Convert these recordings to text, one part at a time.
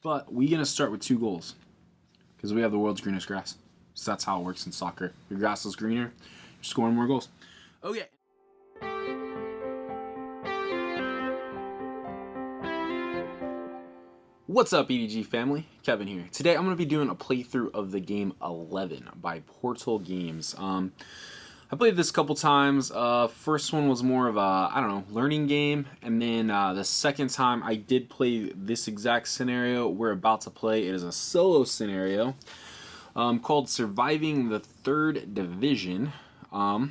But we're going to start with 2 goals because we have the world's greenest grass. So that's how it works in soccer. Your grass is greener, you're scoring more goals. Okay. What's up, E.D.G family? Kevin here. Today I'm going to be doing a playthrough of the game 11 by Portal Games. I played this a couple times. First one was more of a, learning game. And then the second time I did play this exact scenario we're about to play. It is a solo scenario called Surviving the Third Division. So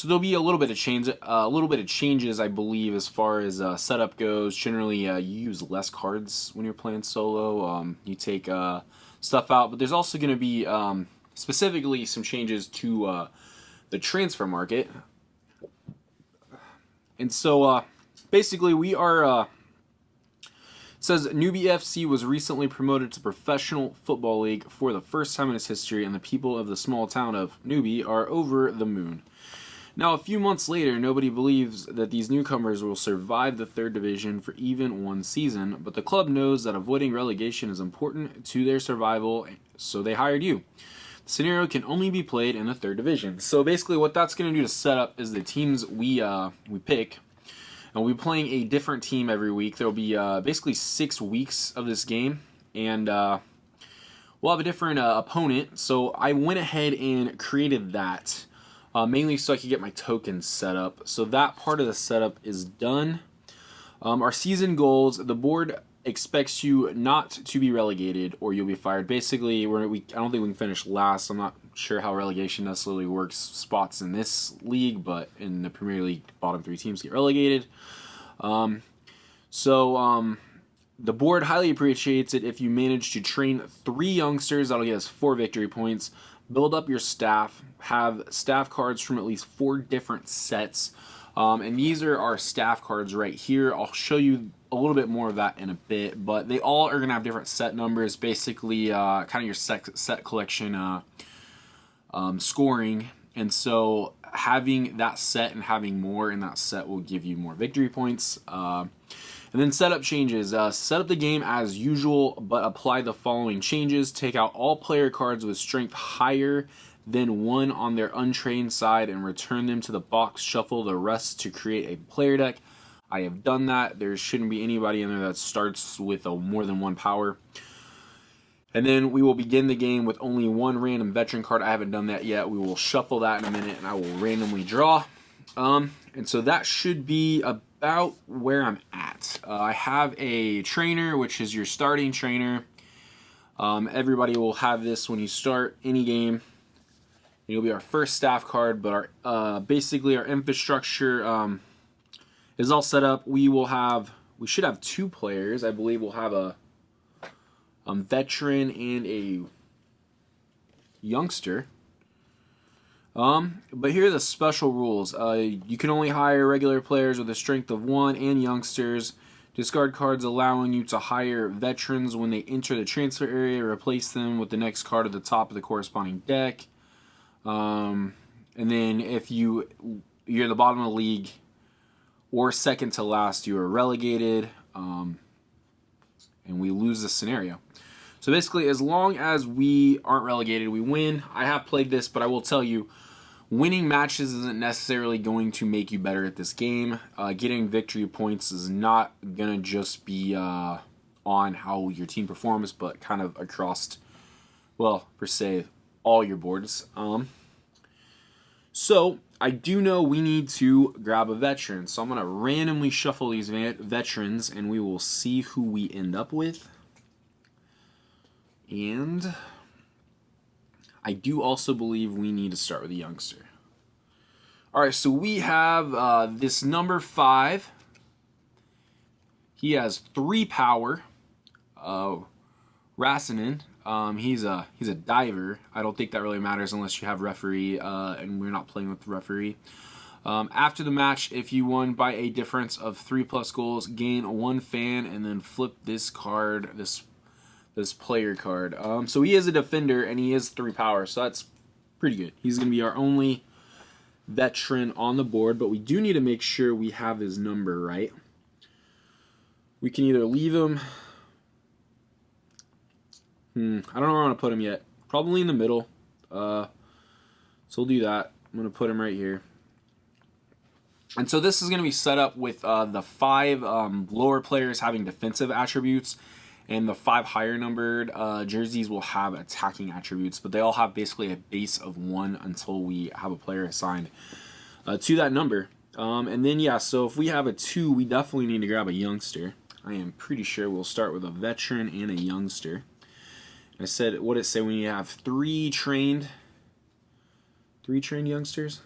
there'll be a little bit of changes, I believe, as far as setup goes. Generally, you use less cards when you're playing solo. You take stuff out, but there's also going to be specifically some changes to the transfer market. And so basically we are, it says Newbie FC was recently promoted to Professional Football League for the first time in its history, and the people of the small town of Newbie are over the moon. Now, a few months later, nobody believes that these newcomers will survive the third division for even one season, but the club knows that avoiding relegation is important to their survival, so they hired you. The scenario can only be played in the third division. So basically what that's going to do to set up is the teams we pick, and we'll be playing a different team every week. There will be basically 6 weeks of this game, and we'll have a different opponent. So I went ahead and created that. Mainly so I could get my tokens set up. So that part of the setup is done. Our season goals, the board expects you not to be relegated or you'll be fired. Basically, I don't think we can finish last. I'm not sure how relegation necessarily works spots in this league, but in the Premier League, bottom 3 teams get relegated. The board highly appreciates it if you manage to train 3 youngsters. That'll get us 4 victory points. Build up your staff, have staff cards from at least 4 different sets, and these are our staff cards right here. I'll show you a little bit more of that in a bit, but they all are going to have different set numbers, basically kind of your set collection scoring, and so having that set and having more in that set will give you more victory points. And then setup changes. Set up the game as usual, but apply the following changes. Take out all player cards with strength higher than 1 on their untrained side and return them to the box. Shuffle the rest to create a player deck. I have done that. There shouldn't be anybody in there that starts with more than 1 power. And then we will begin the game with only 1 random veteran card. I haven't done that yet. We will shuffle that in a minute and I will randomly draw. And so that should be about where I'm at. I have a trainer, which is your starting trainer. Everybody will have this when you start any game. It'll be our first staff card, but basically our infrastructure is all set up. We should have 2 players. I believe we'll have a veteran and a youngster. But here are the special rules. You can only hire regular players with a strength of 1 and youngsters. Discard cards allowing you to hire veterans when they enter the transfer area. Replace them with the next card at the top of the corresponding deck. And then if you're at the bottom of the league or second to last, you are relegated. And we lose this scenario. So basically, as long as we aren't relegated, we win. I have played this, but I will tell you, winning matches isn't necessarily going to make you better at this game. Getting victory points is not going to just be on how your team performs, but kind of across, well, per se, all your boards. So I do know we need to grab a veteran. So I'm going to randomly shuffle these veterans, and we will see who we end up with. And I do also believe we need to start with a youngster. Alright, so we have this number 5. He has 3 power. Rassinen. He's a diver. I don't think that really matters unless you have referee, and we're not playing with the referee. After the match, if you won by a difference of 3+ goals, gain 1 fan, and then flip this card, this player card. So he is a defender, and he is 3 power, so that's pretty good. He's going to be our only veteran on the board, but we do need to make sure we have his number right. We can either leave him I don't know where I want to put him yet. Probably in the middle. So we'll do that. I'm going to put him right here. And so this is going to be set up with the 5 lower players having defensive attributes, and the 5 higher numbered jerseys will have attacking attributes, but they all have basically a base of 1 until we have a player assigned to that number. And then, yeah, so if we have a 2, we definitely need to grab a youngster. I am pretty sure we'll start with a veteran and a youngster. I said, what did it say? We need to have 3 trained youngsters?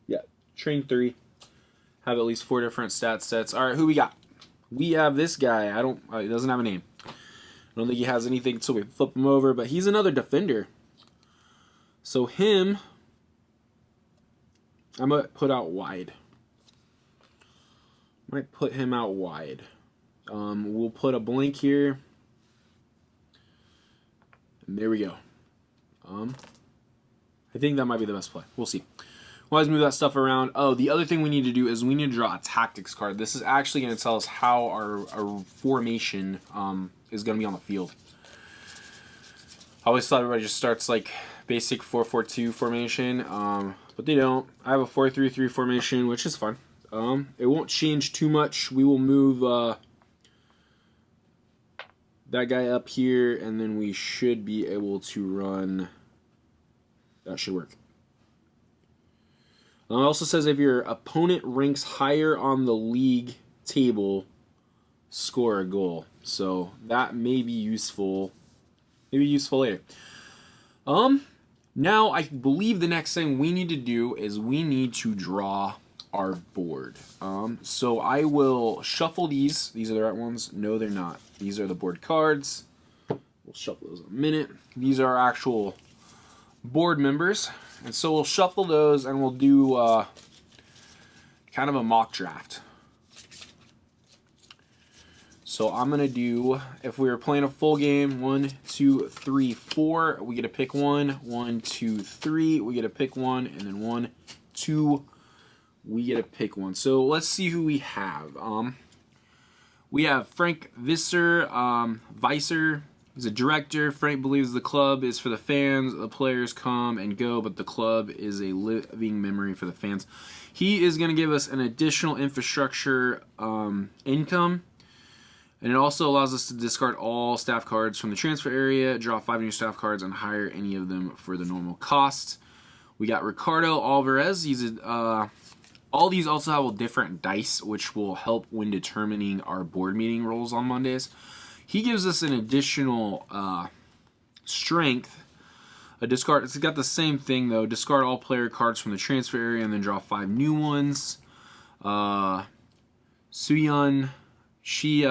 Yeah, trained 3. Have at least 4 different sets. All right, who we got? We have this guy. He doesn't have a name. I don't think he has anything until we flip him over, but he's another defender. So him, I'm going to put out wide. Might put him out wide. We'll put a blank here. And there we go. I think that might be the best play. We'll see. We'll always move that stuff around. Oh, the other thing we need to do is we need to draw a tactics card. This is actually going to tell us how our formation is going to be on the field. I always thought everybody just starts like basic 4-4-2 formation, but they don't. I have a 4-3-3 formation, which is fun. It won't change too much. We will move that guy up here, and then we should be able to run. That should work. It also says if your opponent ranks higher on the league table, score a goal. So that may be useful. Maybe useful later. Now I believe the next thing we need to do is we need to draw our board. So I will shuffle these. These are the right ones. No, they're not. These are the board cards. We'll shuffle those in a minute. These are our actual board members. And so we'll shuffle those and we'll do kind of a mock draft. So I'm going to do, if we were playing a full game, 1, 2, 3, 4, we get to pick 1. 1, 2, 3, we get to pick 1. And then 1, 2, we get to pick 1. So let's see who we have. We have Frank Visser, he's a director. Frank believes the club is for the fans. The players come and go, but the club is a living memory for the fans. He is going to give us an additional infrastructure income. And it also allows us to discard all staff cards from the transfer area, draw 5 new staff cards, and hire any of them for the normal cost. We got Ricardo Alvarez. All these also have different dice, which will help when determining our board meeting rolls on Mondays. He gives us an additional strength. A discard. It's got the same thing though. Discard all player cards from the transfer area and then draw 5 new ones. Suyun, she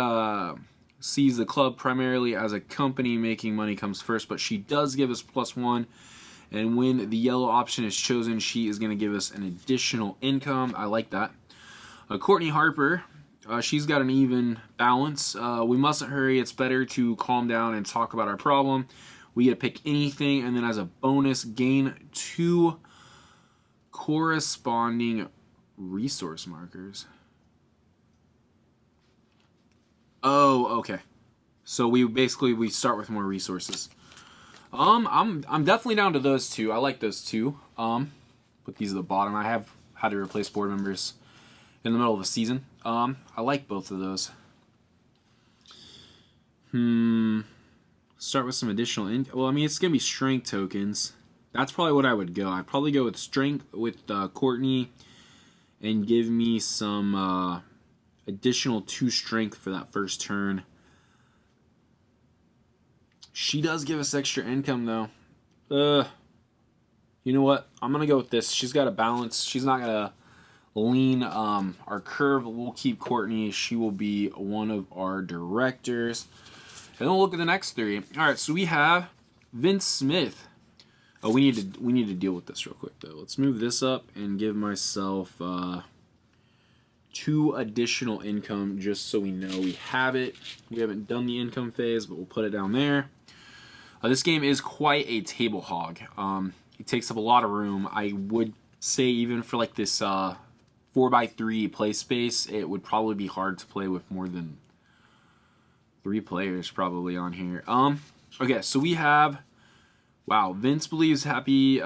sees the club primarily as a company. Making money comes first, but she does give us +1. And when the yellow option is chosen, she is going to give us an additional income. I like that. Courtney Harper. She's got an even balance. We mustn't hurry. It's better to calm down and talk about our problem. We get to pick anything, and then as a bonus, gain 2 corresponding resource markers. Oh, okay. So we start with more resources. I'm definitely down to those 2. I like those 2. Put these at the bottom. I have had to replace board members in the middle of the season. I like both of those. Start with some additional well, I mean, it's gonna be strength tokens. That's probably what I would go. I'd probably go with strength with Courtney and give me some additional 2 strength for that first turn. She does give us extra income though. You know what? I'm gonna go with this. She's got a balance. She's not gonna lean our curve. We'll keep Courtney. She will be one of our directors. And then we'll look at the next 3. All right, so we have Vince Smith. Oh, we need to deal with this real quick though. Let's move this up and give myself 2 additional income just so we know we have it. We haven't done the income phase, but we'll put it down there. This game is quite a table hog. It takes up a lot of room. I would say even for like this 4x3 play space, it would probably be hard to play with more than 3 players probably on here. Okay, so we have, wow, Vince believes happy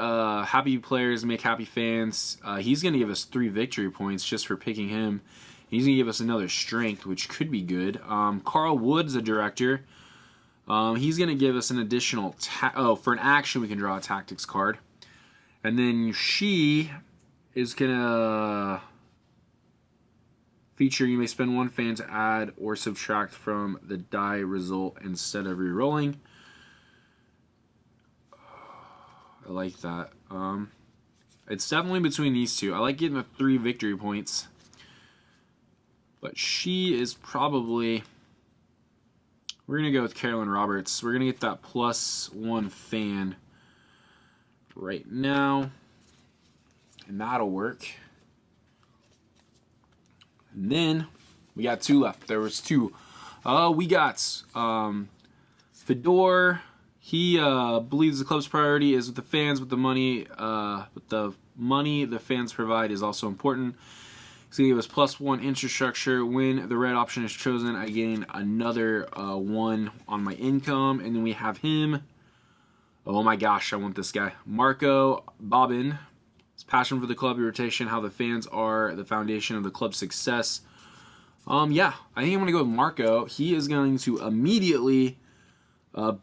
players make happy fans. He's going to give us 3 victory points just for picking him. He's going to give us another strength, which could be good. Carl Wood's a director. He's going to give us an additional, for an action we can draw a tactics card. And then she is going to feature, you may spend 1 fan to add or subtract from the die result instead of re-rolling. I like that. It's definitely between these two. I like getting the 3 victory points. But she is probably... We're going to go with Carolyn Roberts. We're going to get that +1 fan right now. And that'll work. And then we got 2 left. There was 2. We got Fedor. He believes the club's priority is with the fans, but the money the fans provide is also important. He's going to give us +1 infrastructure. When the red option is chosen, I gain another 1 on my income. And then we have him. Oh my gosh, I want this guy. Marco Bobbin. His passion for the club, rotation, how the fans are the foundation of the club's success. Yeah, I think I'm going to go with Marco. He is going to immediately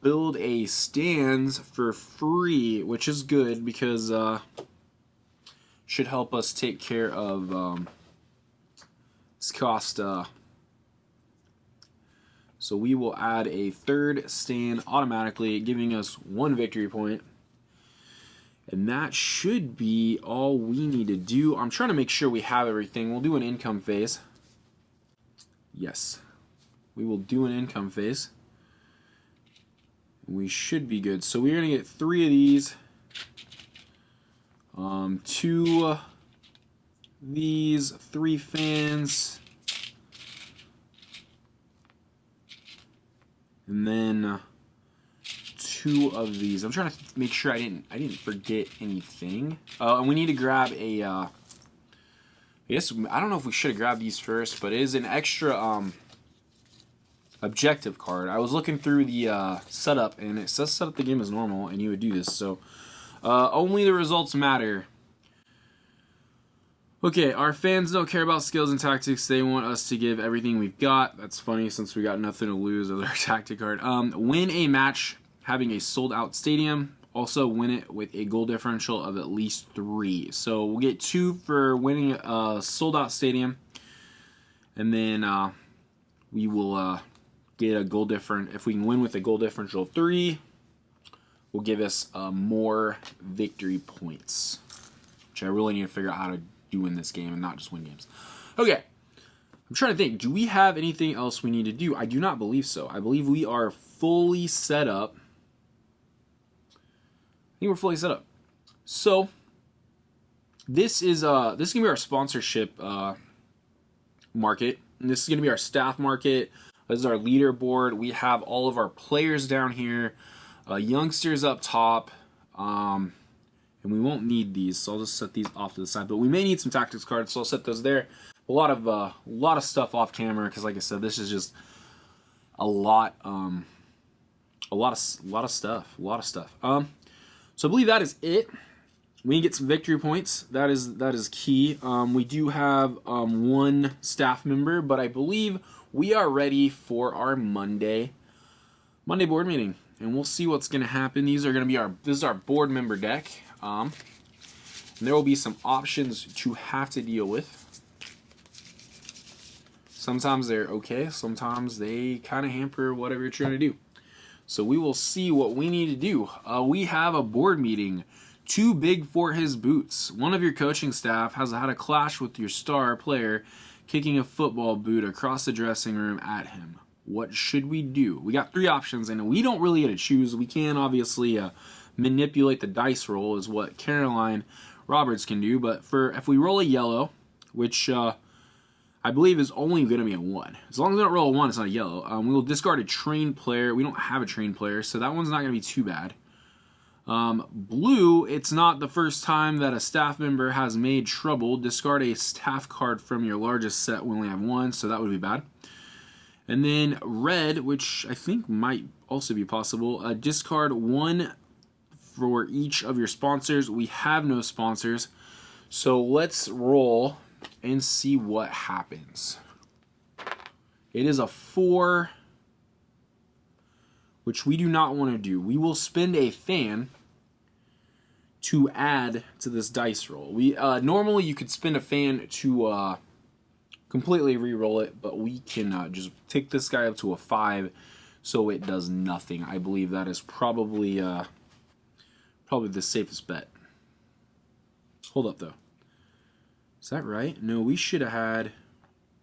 build a stands for free, which is good because should help us take care of this cost. So we will add a 3rd stand automatically, giving us 1 victory point. And that should be all we need to do. I'm trying to make sure we have everything. We'll do an income phase. Yes. We will do an income phase. We should be good. So we're going to get 3 of these. 2 these, 3 fans. And then 2 of these. I'm trying to make sure I didn't forget anything. And we need to grab a I guess I don't know if we should have grabbed these first, but it is an extra objective card. I was looking through the setup, and it says set up the game as normal, and you would do this. So only the results matter. Okay, our fans don't care about skills and tactics. They want us to give everything we've got. That's funny since we got nothing to lose with our tactic card. Win a match having a sold-out stadium. Also win it with a goal differential of at least 3. So we'll get 2 for winning a sold-out stadium. And then we will get a goal different. If we can win with a goal differential of 3, will give us more victory points. Which I really need to figure out how to do in this game and not just win games. Okay. I'm trying to think. Do we have anything else we need to do? I do not believe so. I believe we are fully set up. I think we're fully set up. So this is gonna be our sponsorship market. And this is gonna be our staff market. This is our leaderboard. We have all of our players down here, youngsters up top, and we won't need these, so I'll just set these off to the side. But we may need some tactics cards, so I'll set those there. A lot of stuff off camera because, like I said, this is just a lot of stuff. So I believe that is it. We need to get some victory points. That is key. We do have 1 staff member, but I believe we are ready for our Monday board meeting, and we'll see what's going to happen. This is our board member deck. And there will be some options to have to deal with. Sometimes they're okay, sometimes they kind of hamper whatever you're trying to do. So we will see what we need to do. We have a board meeting. Too big for his boots. One of your coaching staff has had a clash with your star player, kicking a football boot across the dressing room at him. What should we do? We got 3 options, and we don't really get to choose. We can obviously manipulate the dice roll, is what Caroline Roberts can do. But if we roll a yellow, which I believe is only going to be a 1. As long as we don't roll a 1, it's not a yellow. We will discard a trained player. We don't have a trained player, so that one's not going to be too bad. Blue, it's not the first time that a staff member has made trouble. Discard a staff card from your largest set. We only have 1, so that would be bad. And then red, which I think might also be possible, discard 1 for each of your sponsors. We have no sponsors, so let's roll and see what happens. It is a 4, which we do not want to do. We will spend a fan to add to this dice roll. We normally you could spend a fan to completely re-roll it, but we can just take this guy up to a 5, so it does nothing. I believe that is probably the safest bet. Hold up though. Is that right? No, we should have had.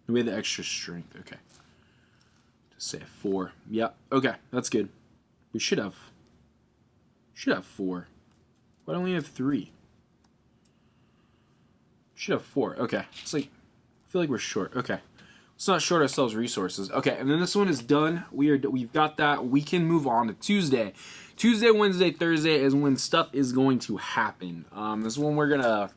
We had the extra strength. Okay. Just say 4. Yeah. Okay, that's good. We should have 4. Why don't we have 3? Should have 4. Okay. It's like I feel like we're short. Okay. Let's not short ourselves resources. Okay, and then this one is done. We've got that. We can move on to Tuesday. Tuesday, Wednesday, Thursday is when stuff is going to happen. This is when we're gonna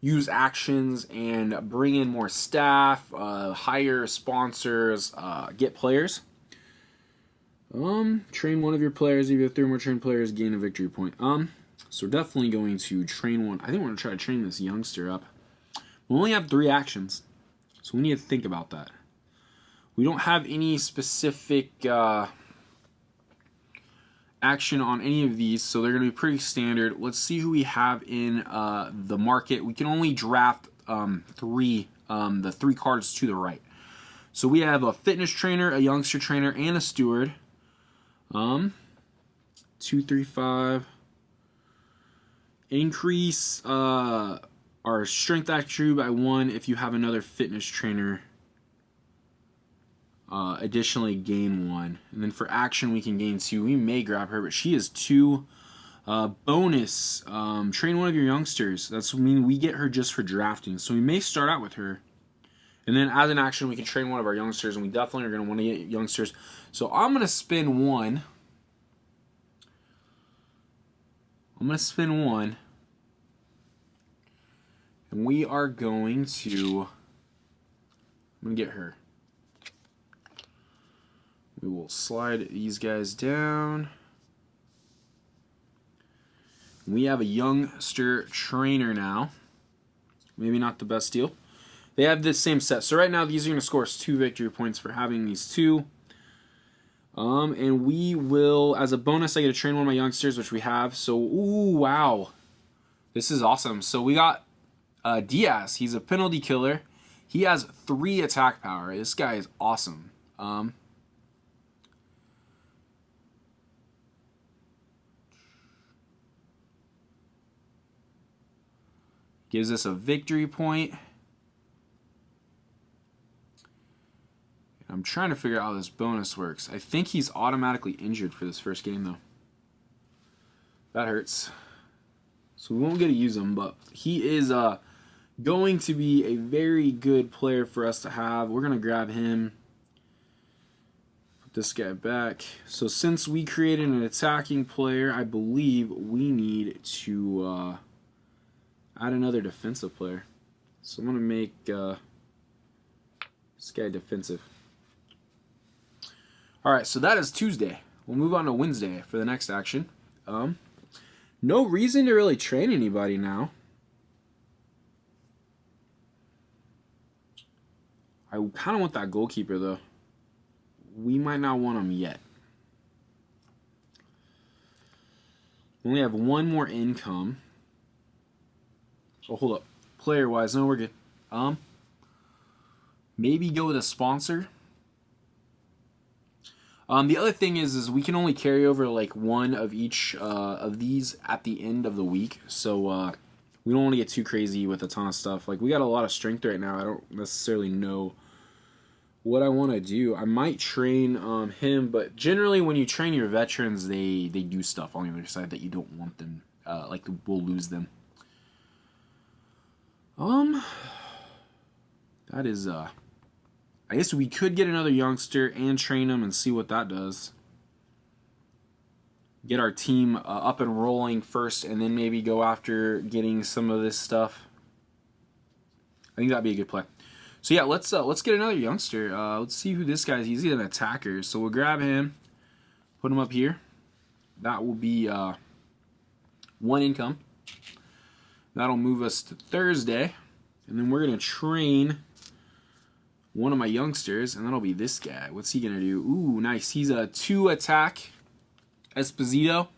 use actions and bring in more staff, hire sponsors, get players. Train one of your players. If you have 3 more trained players, gain a victory point. So we're definitely going to train one. I think we're gonna try to train this youngster up. We only have 3 actions, so we need to think about that. We don't have any specific action on any of these, so they're going to be pretty standard. Let's see who we have in the market. We can only draft 3, the 3 cards to the right. So we have a fitness trainer, a youngster trainer, and a steward. 2, 3, 5. Increase our strength attribute by 1 if you have another fitness trainer. Additionally, gain 1. And then for action, we can gain 2. We may grab her, but she is 2. Bonus, train one of your youngsters. That's mean we get her just for drafting. So we may start out with her. And then as an action, we can train one of our youngsters, and we definitely are going to want to get youngsters. So I'm going to spin 1. I'm going we are going to... I'm going to get her. We will slide these guys down. We have a youngster trainer now. Maybe not the best deal. They have this same set. So right now, these are going to score us 2 victory points for having these 2. And we will, as a bonus, I get to train one of my youngsters, which we have. So, ooh, wow. This is awesome. So we got Diaz. He's a penalty killer. He has 3 attack power. This guy is awesome. Gives us a victory point. I'm trying to figure out how this bonus works. I think he's automatically injured for this first game, though. That hurts. So we won't get to use him, but he is going to be a very good player for us to have. We're going to grab him. Put this guy back. So since we created an attacking player, I believe we need to add another defensive player. So I'm going to make this guy defensive. Alright, so that is Tuesday. We'll move on to Wednesday for the next action. No reason to really train anybody now. I kind of want that goalkeeper, though. We might not want him yet. We only have 1 more income. Oh, hold up. Player-wise, no, we're good. Maybe go with a sponsor. The other thing is we can only carry over like 1 of each of these at the end of the week. So we don't want to get too crazy with a ton of stuff. Like we got a lot of strength right now. I don't necessarily know what I want to do. I might train him, but generally when you train your veterans, they do stuff on the other side that you don't want them. Like we'll lose them. That is I guess we could get another youngster and train him and see what that does. Get our team up and rolling first, and then maybe go after getting some of this stuff. I think that'd be a good play. So yeah, let's get another youngster. Let's see who this guy is. He's an attacker, so we'll grab him, put him up here. That will be 1 income. That'll move us to Thursday, and then we're gonna train one of my youngsters, and that'll be this guy. What's he gonna do? Ooh, nice. He's a 2 attack Esposito.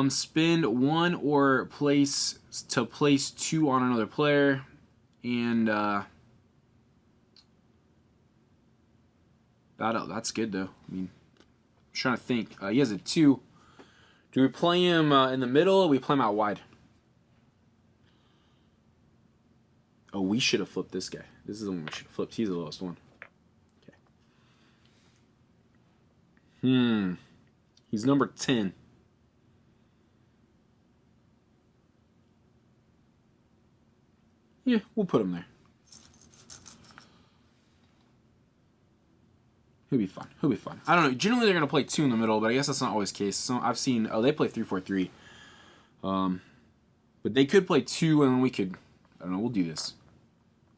Spend 1 or place 2 on another player. And that's good though. I mean, I'm trying to think. He has a 2. Do we play him in the middle, or we play him out wide? Oh, we should have flipped this guy. This is the one we should have flipped. He's the lowest one. Okay. He's number 10. Yeah, we'll put him there. He'll be fine. He'll be fine. I don't know. Generally, they're going to play 2 in the middle, but I guess that's not always the case. So I've seen, they play 3-4-3. But they could play 2, and then we could, I don't know, we'll do this.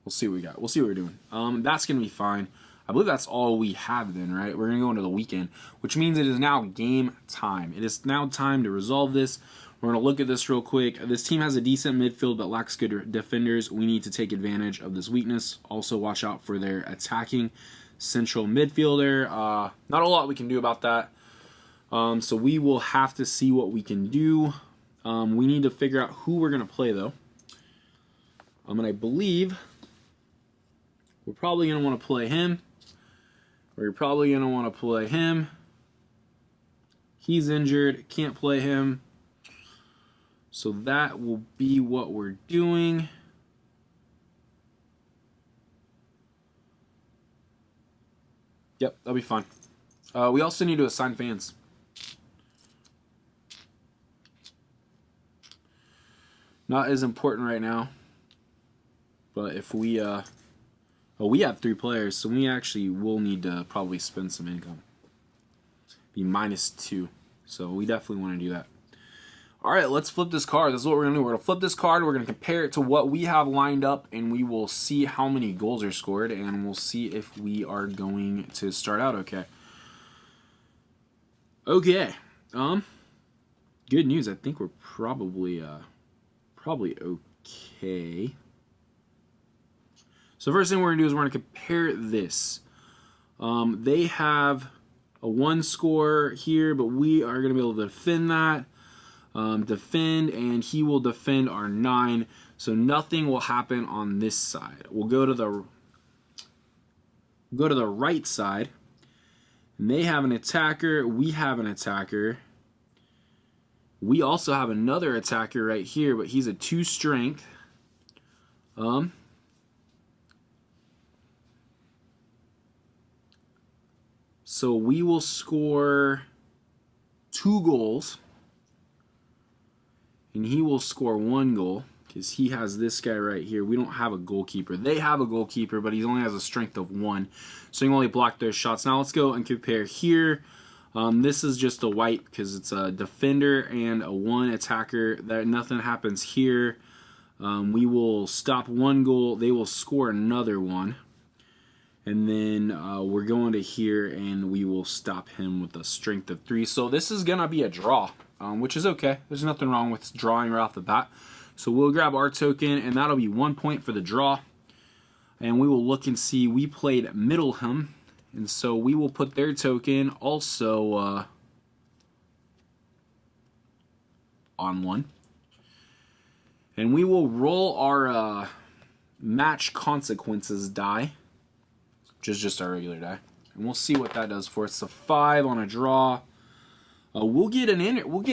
We'll see what we got. We'll see what we're doing. That's going to be fine. I believe that's all we have then, right? We're going to go into the weekend, which means it is now game time. It is now time to resolve this. We're going to look at this real quick. This team has a decent midfield but lacks good defenders. We need to take advantage of this weakness. Also, watch out for their attacking central midfielder. Not a lot we can do about that. So we will have to see what we can do. We need to figure out who we're going to play, though. And I believe we're probably going to want to play him. We're probably going to want to play him. He's injured. Can't play him. So that will be what we're doing. Yep, that'll be fine. We also need to assign fans. Not as important right now. But if we we have 3 players, so we actually will need to probably spend some income. Be -2. So we definitely want to do that. Alright, let's flip this card. This is what we're going to do. We're going to flip this card. We're going to compare it to what we have lined up, and we will see how many goals are scored, and we'll see if we are going to start out okay. Okay. Good news. I think we're probably okay. So first thing we're going to do is we're going to compare this. They have a 1 score here, but we are going to be able to defend that. Defend, and he will defend our 9, so nothing will happen on this side. We'll go to the right side, and they have an attacker. We have an attacker. We also have another attacker right here, but he's a 2 strength. So we will score 2 goals. And he will score 1 goal because he has this guy right here. We don't have a goalkeeper. They have a goalkeeper, but he only has a strength of 1. So he can only block those shots. Now let's go and compare here. This is just a white because it's a defender and a 1 attacker. Nothing happens here. We will stop 1 goal. They will score another 1. And then we're going to here, and we will stop him with a strength of 3. So this is going to be a draw. Which is okay. There's nothing wrong with drawing right off the bat. So we'll grab our token, and that'll be 1 point for the draw. And we will look and see. We played Middleham, and so we will put their token also on 1. And we will roll our match consequences die, which is just our regular die. And we'll see what that does for us. It's a 5 on a draw. We'll get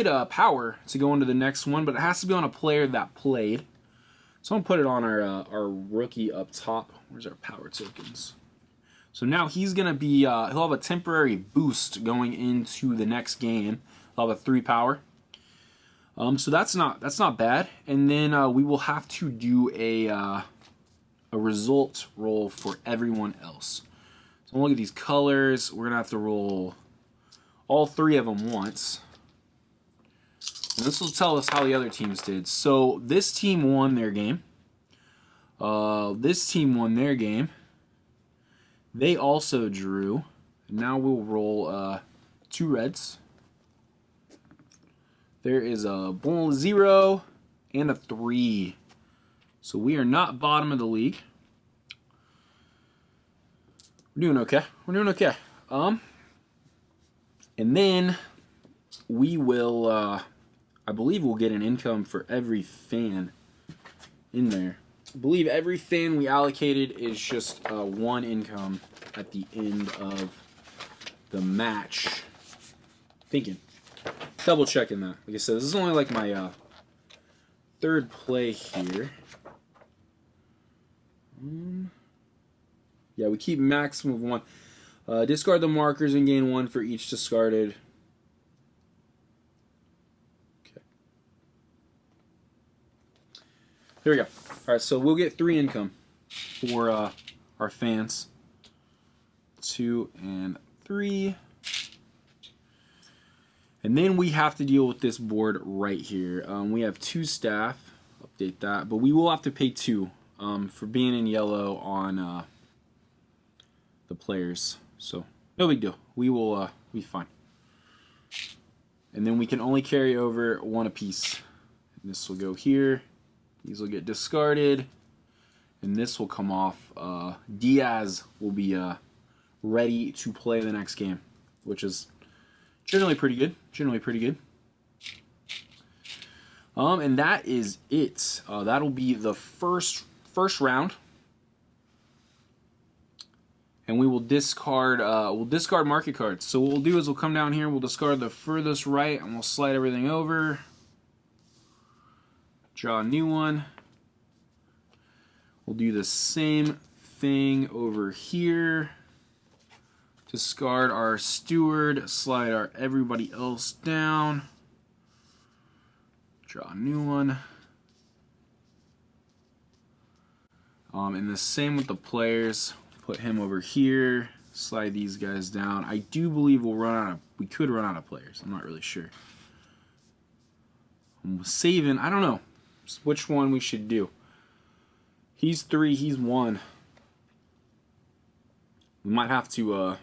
a power to go into the next one, but it has to be on a player that played. So I'm gonna put it on our rookie up top. Where's our power tokens? So now he's gonna be he'll have a temporary boost going into the next game. He'll have a 3 power. So that's not bad. And then we will have to do a result roll for everyone else. So look at these colors. We're gonna have to roll all 3 of them once. And this will tell us how the other teams did. So this team won their game. This team won their game. They also drew. Now we'll roll 2 reds. There is a 0 and a 3. So we are not bottom of the league. We're doing okay. We're doing okay. And then we will, I believe we'll get an income for every fan in there. I believe every fan we allocated is just 1 income at the end of the match. Thinking. Double checking that. Like I said, this is only like my 3rd play here. Yeah, we keep maximum of 1. Discard the markers and gain 1 for each discarded. Okay. There we go. Alright, so we'll get 3 income for our fans. 2 and 3. And then we have to deal with this board right here. We have 2 staff. Update that. But we will have to pay 2 for being in yellow on the players. So, no big deal. We will be fine. And then we can only carry over 1 apiece. And this will go here. These will get discarded. And this will come off. Diaz will be ready to play the next game, which is generally pretty good. Generally pretty good. And that is it. That'll be the first round. And we will discard market cards. So what we'll do is we'll come down here, we'll discard the furthest right, and we'll slide everything over. Draw a new one. We'll do the same thing over here. Discard our steward, slide our everybody else down. Draw a new one. And the same with the players. Put him over here. Slide these guys down. I do believe we could run out of players. I'm not really sure. I'm saving. I don't know which one we should do. He's 3. He's 1. We might have to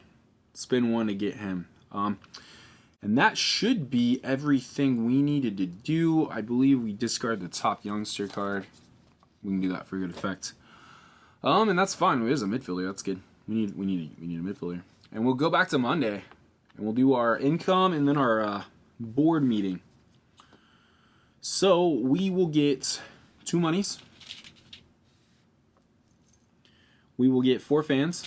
spin 1 to get him. And that should be everything we needed to do. I believe we discard the top youngster card. We can do that for good effect. And that's fine. It is a midfielder. That's good. We need a midfielder. And we'll go back to Monday, and we'll do our income and then our board meeting. So we will get 2 monies. We will get 4 fans.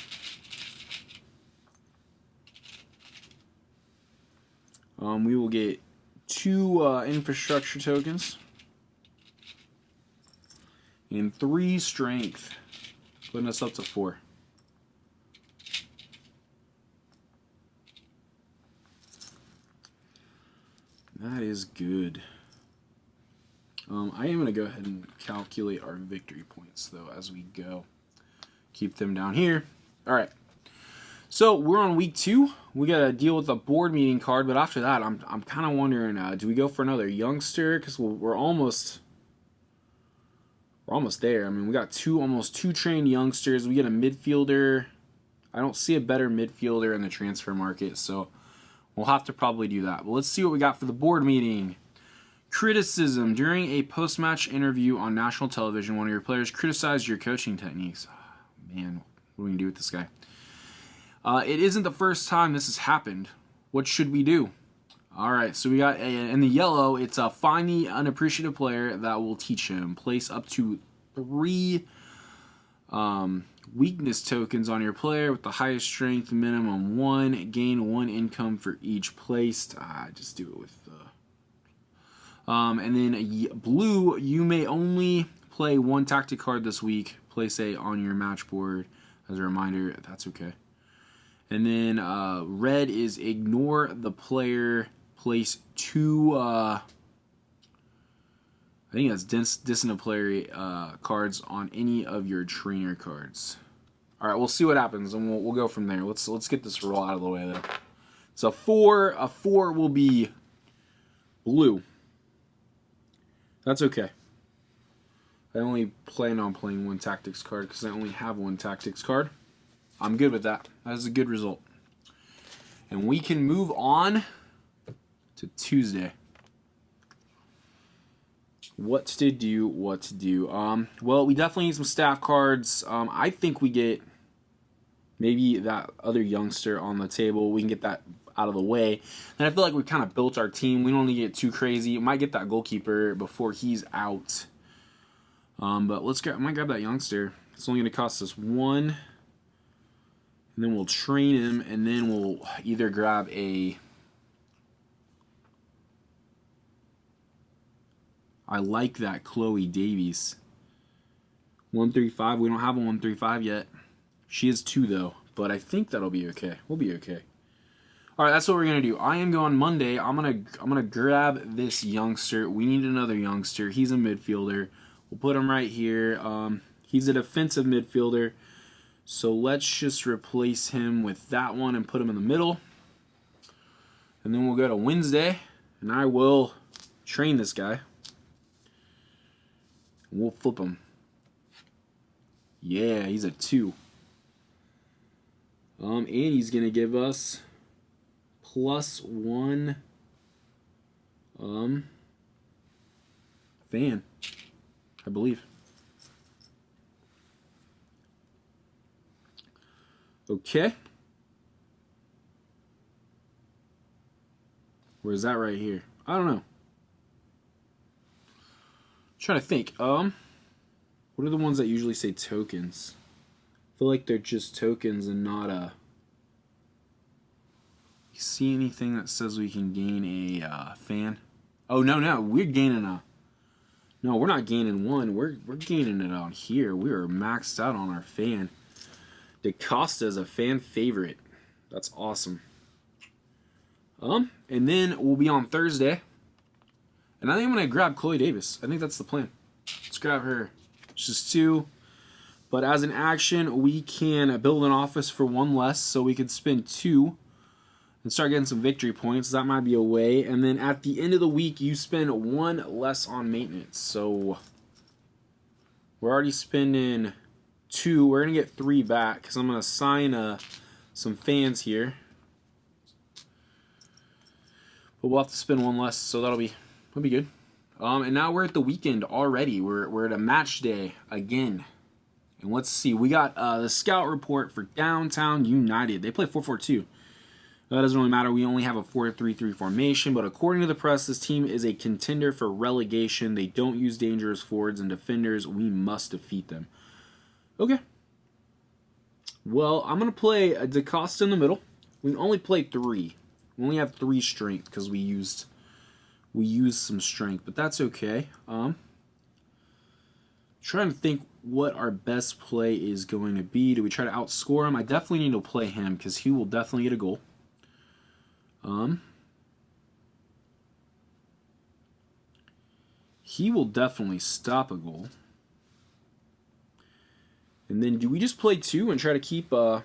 We will get 2 infrastructure tokens and 3 strength, putting us up to 4. That is good. I am going to go ahead and calculate our victory points, though, as we go. Keep them down here. All right. So we're on week 2. We got to deal with the board meeting card, but after that, I'm kind of wondering, do we go for another youngster? Because we're almost there. I mean, we got almost two trained youngsters. We get a midfielder. I don't see a better midfielder in the transfer market, so we'll have to probably do that. But let's see what we got for the board meeting. Criticism. During a post-match interview on national television, one of your players criticized your coaching techniques. Oh, man, what are we going to do with this guy? It isn't the first time this has happened. What should we do? All right, so we got in the yellow, it's find the unappreciative player that will teach him. Place up to 3 weakness tokens on your player with the highest strength, minimum 1. Gain 1 income for each placed. Just do it with... and then blue, you may only play 1 tactic card this week. Place A on your match board. As a reminder, that's okay. And then red is ignore the player. Place 2, I think that's disciplinary cards on any of your trainer cards. All right, we'll see what happens, and we'll go from there. Let's get this roll out of the way, though. So 4 will be blue. That's okay. I only plan on playing one tactics card because I only have one tactics card. I'm good with that. That's a good result. And we can move on to Tuesday. What to do, what to do. Well, we definitely need some staff cards. I think we get maybe that other youngster on the table. We can get that out of the way. And I feel like we kind of built our team. We don't need to get too crazy. We might get that goalkeeper before he's out. But I might grab that youngster. It's only going to cost us 1. And then we'll train him, and then we'll either grab a... I like that Chloe Davies. 135. We don't have a 135 yet. She is 2 though, but I think that'll be okay. We'll be okay. All right, that's what we're gonna do. I am going Monday. I'm gonna grab this youngster. We need another youngster. He's a midfielder. We'll put him right here. He's a defensive midfielder. So let's just replace him with that one and put him in the middle. And then we'll go to Wednesday, and I will train this guy. We'll flip him. Yeah, he's a 2. And he's gonna give us +1 fan, I believe. Okay. Where's that right here? I don't know. Trying to think. What are the ones that usually say tokens? I feel like they're just tokens and not a... You see anything that says we can gain a fan? Oh, no. We're gaining a... No, we're not gaining 1. We're gaining it on here. We are maxed out on our fan. DaCosta is a fan favorite. That's awesome. And then we'll be on Thursday. And I think I'm going to grab Chloe Davis. I think that's the plan. Let's grab her. She's 2. But as an action, we can build an office for 1 less. So we could spend 2 and start getting some victory points. That might be a way. And then at the end of the week, you spend 1 less on maintenance. So we're already spending 2. We're going to get 3 back because I'm going to assign some fans here. But we'll have to spend 1 less, so that'll be good. And now we're at the weekend already. We're at a match day again. And let's see. We got the scout report for Downtown United. They play 4-4-2. That doesn't really matter. We only have a 4-3-3 formation. But according to the press, this team is a contender for relegation. They don't use dangerous forwards and defenders. We must defeat them. Okay. Well, I'm going to play a DaCosta in the middle. We can only play 3. We only have 3 strength because we used some strength, but that's okay. Trying to think what our best play is going to be. Do we try to outscore him? I definitely need to play him because he will definitely get a goal. He will definitely stop a goal. And then do we just play 2 and try to keep... We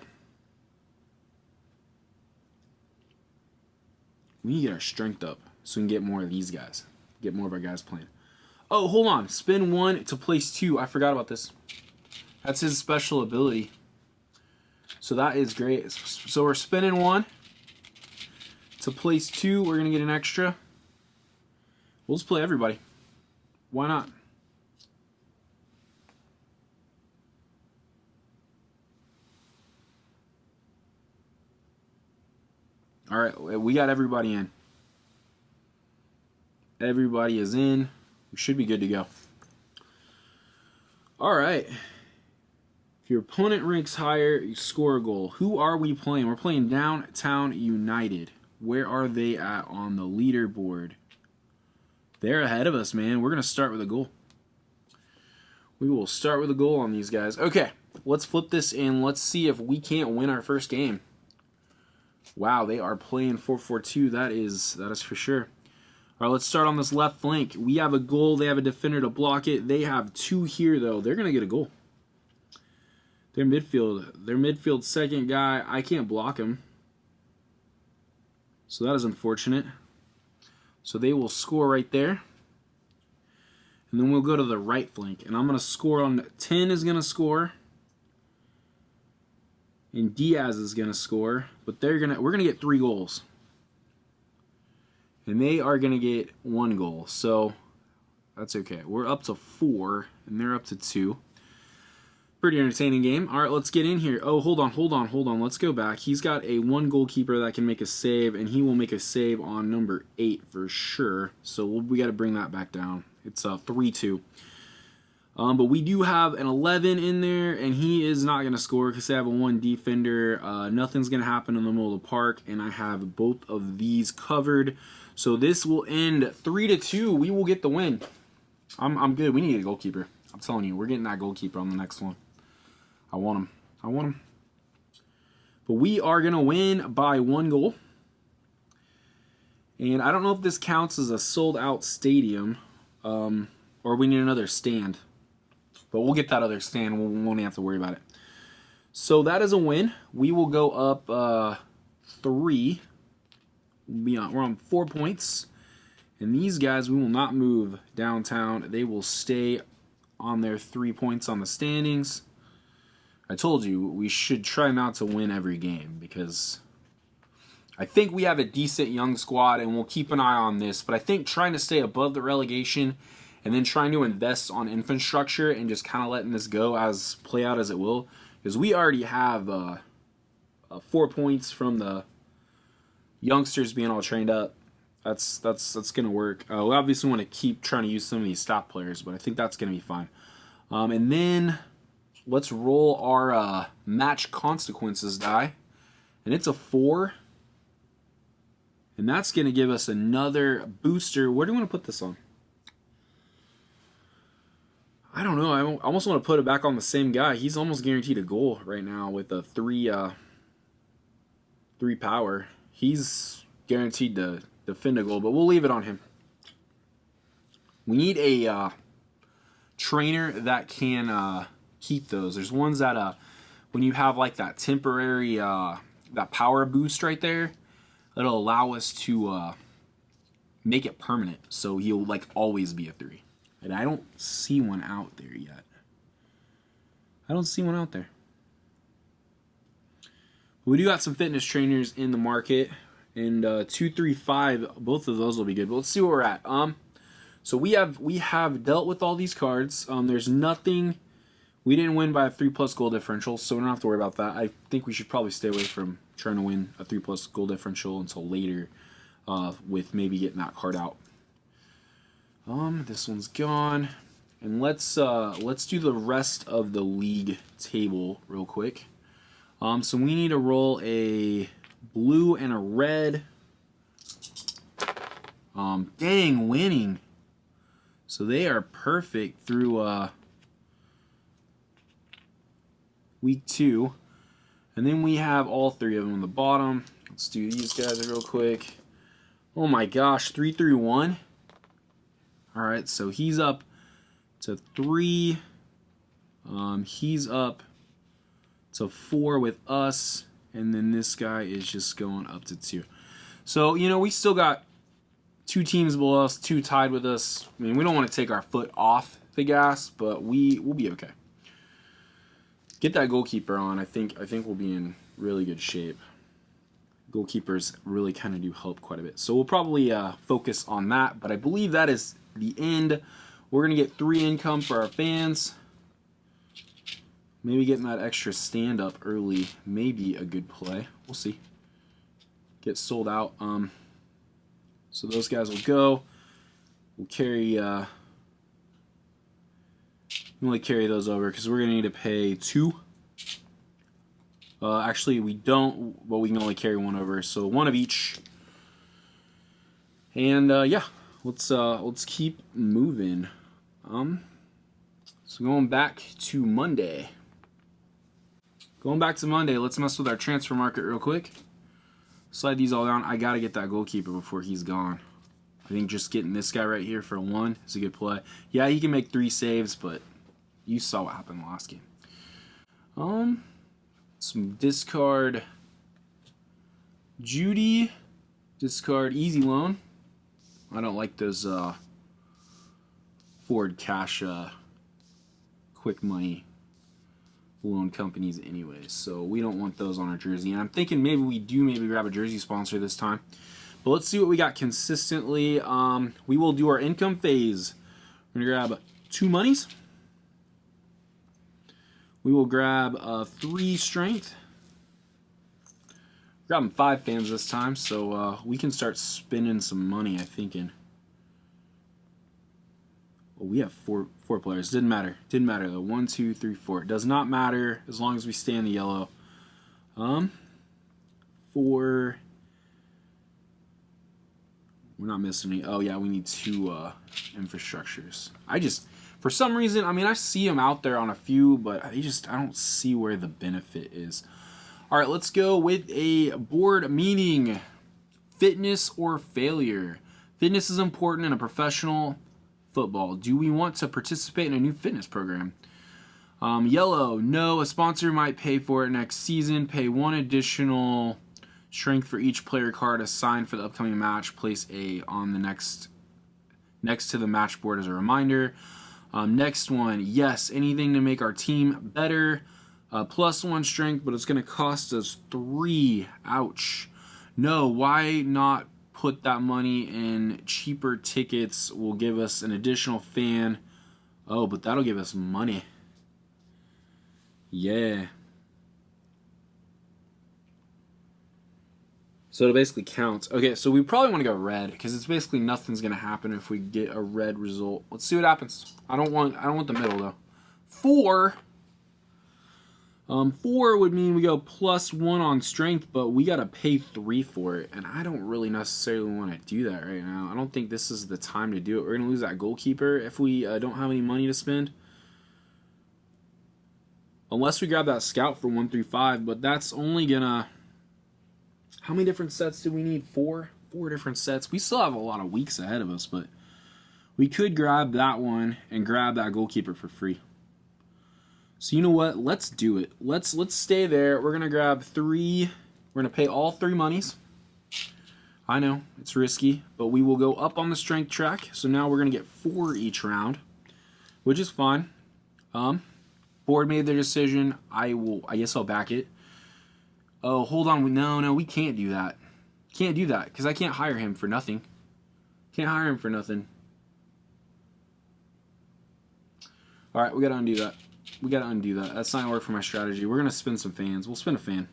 need to get our strength up so we can get more of these guys. Get more of our guys playing. Oh, hold on. Spin 1 to place 2. I forgot about this. That's his special ability. So that is great. So we're spinning 1 to place 2. We're going to get an extra. We'll just play everybody. Why not? All right, we got everybody in. Everybody is in. We should be good to go. All right. If your opponent ranks higher, you score a goal. Who are we playing? We're playing Downtown United. Where are they at on the leaderboard? They're ahead of us, man. We're going to start with a goal. We will start with a goal on these guys. Okay, let's flip this and let's see if we can't win our first game. Wow, they are playing 4-4-2. That is for sure. All right, let's start on this left flank. We have a goal. They have a defender to block it. They have 2 here, though. They're going to get a goal. Their midfield second guy, I can't block him. So that is unfortunate. So they will score right there. And And then we'll go to the right flank. And I'm going to score on 10 is going to score. And Diaz is going to score. But we're going to get 3 goals. And they are going to get 1 goal. So that's okay. We're up to 4 and they're up to 2. Pretty entertaining game. All right, let's get in here. Oh, hold on. Let's go back. He's got a 1 goalkeeper that can make a save, and he will make a save on number 8 for sure. So we got to bring that back down. It's 3-2. But we do have an 11 in there, and he is not going to score because they have a 1 defender. Nothing's going to happen in the middle of the park, and I have both of these covered. So this will end 3-2. We will get the win. I'm good. We need a goalkeeper. I'm telling you, we're getting that goalkeeper on the next one. I want him. But we are going to win by 1 goal. And I don't know if this counts as a sold-out stadium, or we need another stand. But we'll get that other stand. We won't have to worry about it. So that is a win. We will go up 3. We're on 4 points. And these guys, we will not move downtown. They will stay on their 3 points on the standings. I told you we should try not to win every game because I think we have a decent young squad and we'll keep an eye on this. But I think trying to stay above the relegation and then trying to invest on infrastructure and just kind of letting this play out as it will, because we already have 4 points from the youngsters being all trained up. That's gonna work. We obviously want to keep trying to use some of these stop players, but I think that's gonna be fine. And then let's roll our match consequences die. And it's a 4. And that's going to give us another booster. Where do you want to put this on? I don't know. I almost want to put it back on the same guy. He's almost guaranteed a goal right now with a 3 power. He's guaranteed to defend a goal, but we'll leave it on him. We need a trainer that can keep those. There's ones that when you have like that temporary that power boost right there, that'll allow us to make it permanent, so he'll like always be a 3. And I don't see one out there yet. I don't see one out there. We do got some fitness trainers in the market, and 2, 3, 5, both of those will be good. But let's see where we're at. So we have dealt with all these cards. There's nothing. We didn't win by a 3+ goal differential, so we don't have to worry about that. I think we should probably stay away from trying to win a 3+ goal differential until later, with maybe getting that card out. This one's gone, and let's do the rest of the league table real quick. So we need to roll a blue and a red. Dang, winning. So they are perfect through week 2. And then we have all 3 of them on the bottom. Let's do these guys real quick. Oh my gosh, 3-3-1. All right, so he's up to 3. He's up to 4 with us. And then this guy is just going up to 2. So, we still got 2 teams below us, 2 tied with us. I mean, we don't want to take our foot off the gas, but we'll be okay. Get that goalkeeper on. I think we'll be in really good shape. Goalkeepers really kind of do help quite a bit. So we'll probably focus on that, but I believe that is the end. We're going to get 3 income for our fans. Maybe getting that extra stand up early may be a good play. We'll see. Get sold out. So those guys will go. We'll carry... only carry those over because we're going to need to pay 2. Actually, we don't, but we can only carry 1 over. So 1 of each. And yeah, let's keep moving. So going back to Monday. Let's mess with our transfer market real quick. Slide these all down. I got to get that goalkeeper before he's gone. I think just getting this guy right here for 1 is a good play. Yeah, he can make 3 saves, but you saw what happened last game. Some discard Judy. Discard easy loan. I don't like those afford cash, quick money loan companies anyways, so we don't want those on our jersey. And I'm thinking maybe we do maybe grab a jersey sponsor this time. But let's see what we got consistently. We will do our income phase. We're going to grab 2 monies. We will grab 3 strength. Grabbing 5 fans this time, so we can start spending some money, I'm thinking. Well, we have four players. Didn't matter. Didn't matter though. 1, 2, 3, 4. It does not matter as long as we stay in the yellow. 4. We're not missing any. Oh yeah, we need 2 infrastructures. For some reason, I mean, I see them out there on a few, but I don't see where the benefit is. All right, let's go with a board meeting. Fitness or failure. Fitness is important in a professional football. Do we want to participate in a new fitness program? Yellow, no. A sponsor might pay for it next season. Pay 1 additional strength for each player card assigned for the upcoming match. Place A on the next to the match board as a reminder. Next one, yes. Anything to make our team better. +1 strength, but it's going to cost us 3. Ouch. No, why not put that money in cheaper tickets? Will give us an additional fan. Oh, but that'll give us money. Yeah. So it basically counts. Okay, so we probably want to go red because it's basically nothing's going to happen if we get a red result. Let's see what happens. I don't want the middle though. 4 would mean we go +1 on strength, but we got to pay 3 for it, and I don't really necessarily want to do that right now. I don't think this is the time to do it. We're going to lose that goalkeeper if we don't have any money to spend. Unless we grab that scout for 1 through 5, but that's only going to... How many different sets do we need? 4? 4 different sets. We still have a lot of weeks ahead of us, but we could grab that one and grab that goalkeeper for free. So you know what? Let's do it. Let's stay there. We're gonna grab 3. We're gonna pay all 3 monies. I know it's risky, but we will go up on the strength track. So now we're gonna get 4 each round, which is fine. Board made their decision. I guess I'll back it. Oh, hold on. No, we can't do that. Can't do that because I can't hire him for nothing. Can't hire him for nothing. All right, we gotta undo that. We got to undo that. That's not going to work for my strategy. We're going to spin some fans. We'll spin a fan.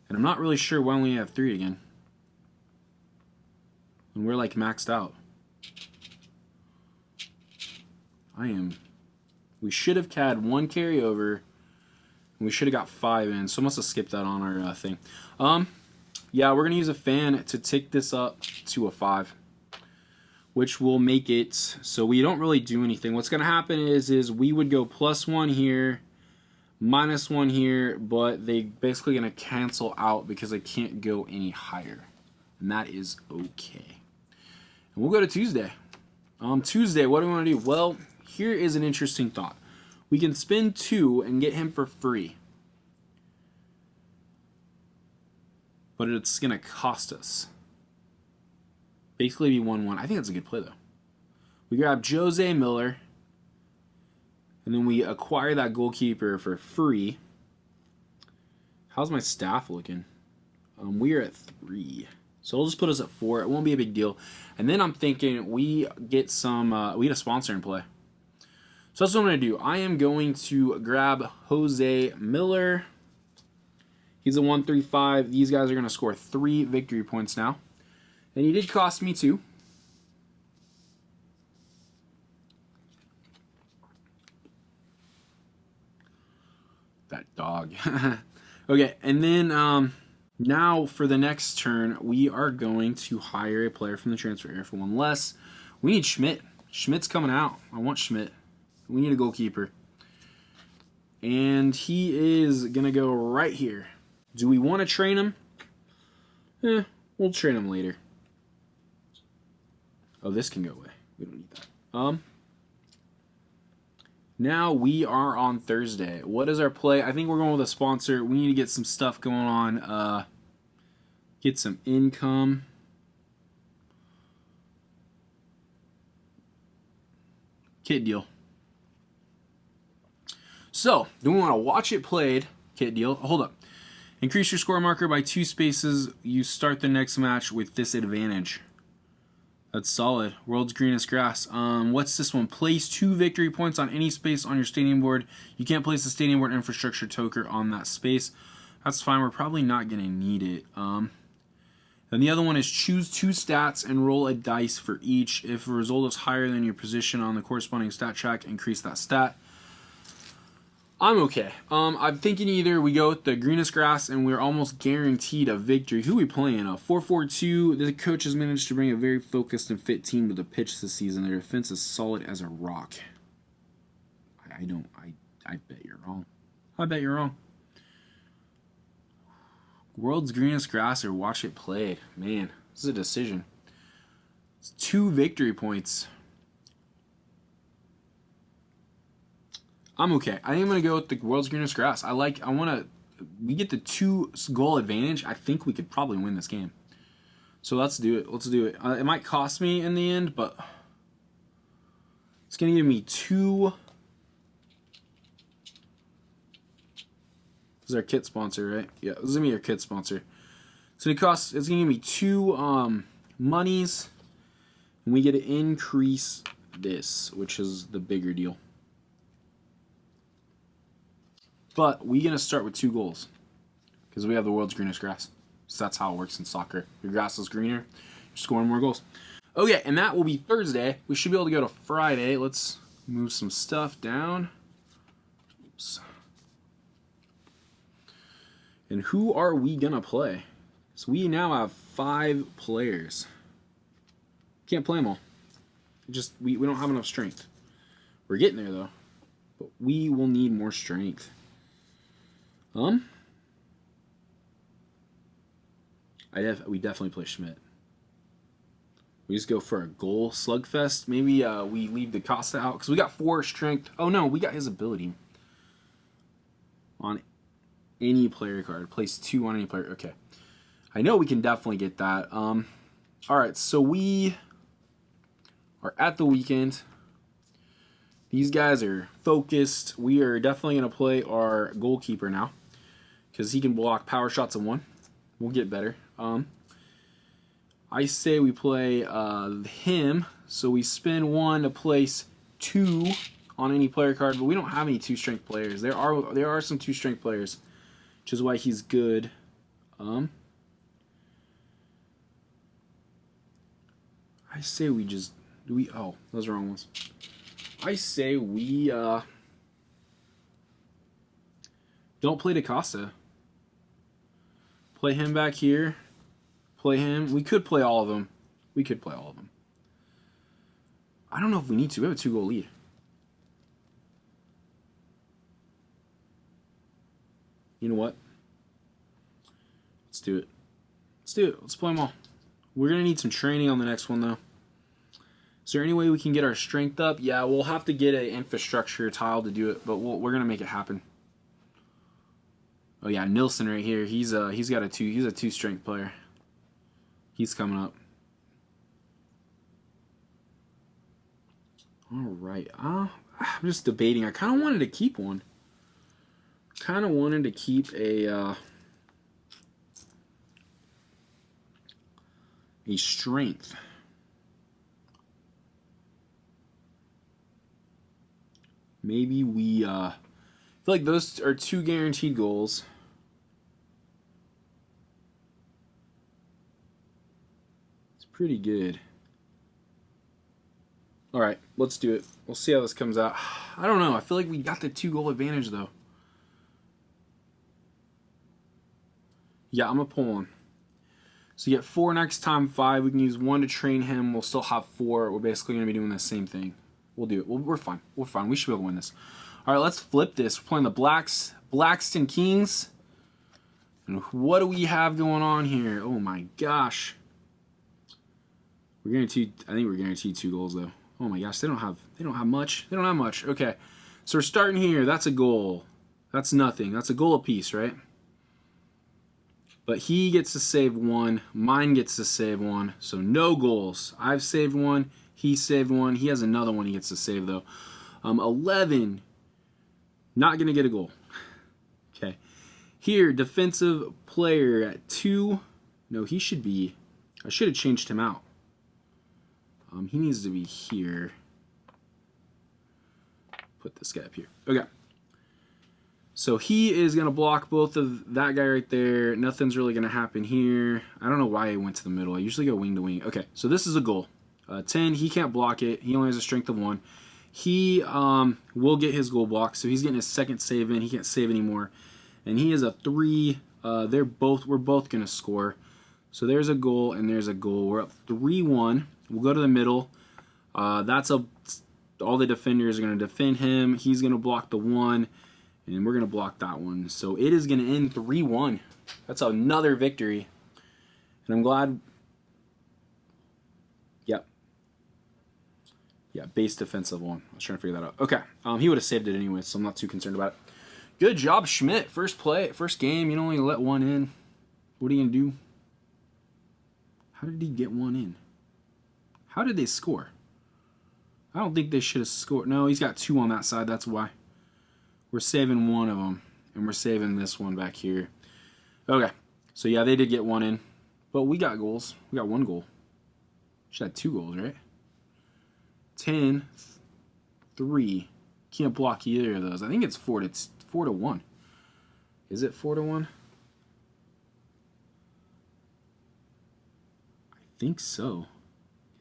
And I'm not really sure why we have 3 again. And we're like maxed out. We should have had 1 carryover. And we should have got 5 in. So I must have skipped that on our thing. Yeah, we're going to use a fan to take this up to a 5. Which will make it so we don't really do anything. What's going to happen is we would go +1 here, -1 here, but they basically going to cancel out because they can't go any higher. And that is okay. And we'll go to Tuesday. Tuesday, what do we want to do? Well, here is an interesting thought. We can spend 2 and get him for free. But it's going to cost us. Basically be 1-1. I think that's a good play, though. We grab Jose Miller. And then we acquire that goalkeeper for free. How's my staff looking? We are at 3. So we'll just put us at 4. It won't be a big deal. And then I'm thinking we get we get a sponsor in play. So that's what I'm going to do. I am going to grab Jose Miller. He's a 1-3-5. These guys are going to score 3 victory points now. And he did cost me 2. That dog. Okay, and then now for the next turn, we are going to hire a player from the transfer area for 1 less. We need Schmidt. Schmidt's coming out. I want Schmidt. We need a goalkeeper. And he is going to go right here. Do we want to train him? We'll train him later. Oh, this can go away. We don't need that. Now we are on Thursday. What is our play? I think we're going with a sponsor. We need to get some stuff going on. Get some income. Kit deal. So, do we want to watch it played? Kit deal. Hold up. Increase your score marker by 2 spaces. You start the next match with this advantage. That's solid. World's greenest grass. What's this one? Place 2 victory points on any space on your stadium board. You can't place a stadium board infrastructure token on that space. That's fine. We're probably not going to need it. Then the other one is choose 2 stats and roll a dice for each. If a result is higher than your position on the corresponding stat track, increase that stat. I'm okay. I'm thinking either we go with the greenest grass and we're almost guaranteed a victory. Who are we playing? 4-4-2. The coach has managed to bring a very focused and fit team to the pitch this season. Their defense is solid as a rock. I bet you're wrong. I bet you're wrong. World's greenest grass or watch it played. Man, this is a decision. It's 2 victory points. I'm okay. I think I'm going to go with the world's greenest grass. We get the 2 goal advantage. I think we could probably win this game. So let's do it. Let's do it. It might cost me in the end, but it's going to give me 2. This is our kit sponsor, right? Yeah, this is going to be our kit sponsor. So it's going to give me 2 monies, and we get to increase this, which is the bigger deal. But we're going to start with 2 goals because we have the world's greenest grass. So that's how it works in soccer. Your grass is greener, you're scoring more goals. Okay, and that will be Thursday. We should be able to go to Friday. Let's move some stuff down. Oops. And who are we going to play? So we now have 5 players. Can't play them all. We don't have enough strength. We're getting there, though. But we will need more strength. We definitely play Schmidt. We just go for a goal slugfest. Maybe we leave the Costa out because we got 4 strength. Oh no, we got his ability on any player card. Place 2 on any player. Okay, I know we can definitely get that. All right, so we are at the weekend. These guys are focused. We are definitely going to play our goalkeeper now because he can block power shots of 1. We'll get better. I say we play him. So we spend 1 to place 2 on any player card, but we don't have any 2 strength players. There are some 2 strength players, which is why he's good. I say we just oh, those are wrong ones. I say we don't play DaCosta. Play him back here. Play him. We could play all of them. I don't know if we need to. We have a 2-goal lead. You know what? Let's do it. Let's play them all. We're going to need some training on the next one, though. Is there any way we can get our strength up? Yeah, we'll have to get an infrastructure tile to do it, but we're going to make it happen. Oh yeah, Nilsson right here. He's a 2 strength player. He's coming up. All right. I'm just debating. I kind of wanted to keep one. Kind of wanted to keep a strength. Maybe we I feel like those are 2 guaranteed goals. It's pretty good. All right, let's do it. We'll see how this comes out. I don't know. I feel like we got the 2-goal advantage, though. Yeah, I'm going to pull 1. So you get 4 next time, 5. We can use 1 to train him. We'll still have 4. We're basically going to be doing the same thing. We'll do it. We're fine. We're fine. We should be able to win this. All right, let's flip this. We're playing the Blackston Kings. And what do we have going on here? Oh, my gosh. I think we're guaranteed 2 goals, though. Oh, my gosh. They don't have much. They don't have much. Okay. So we're starting here. That's a goal. That's nothing. That's a goal apiece, right? But he gets to save 1. Mine gets to save 1. So no goals. I've saved 1. He saved one. He has another one he gets to save, though. 11. Not going to get a goal. Okay. Here, defensive player at 2. No, he should be... I should have changed him out. He needs to be here. Put this guy up here. Okay. So he is going to block both of that guy right there. Nothing's really going to happen here. I don't know why I went to the middle. I usually go wing to wing. Okay, so this is a goal. 10, he can't block it. He only has a strength of 1. He will get his goal blocked, so he's getting his second save in. He can't save anymore. And he is a 3. We're both going to score. So there's a goal and there's a goal. We're up 3-1. We'll go to the middle. All the defenders are going to defend him. He's going to block the 1. And we're going to block that one. So it is going to end 3-1. That's another victory. And I'm glad. Yep. Yeah, base defensive 1. I was trying to figure that out. Okay. He would have saved it anyway, so I'm not too concerned about it. Good job, Schmidt. First game, you only let 1 in. What are you going to do? How did he get 1 in? How did they score? I don't think they should have scored. No, he's got 2 on that side. That's why. We're saving 1 of them, and we're saving this one back here. Okay, so yeah, they did get 1 in, but we got goals. We got 1 goal. Should have 2 goals, right? 10, 3. Can't block either of those. I think it's 4-1. Is it 4-1? I think so.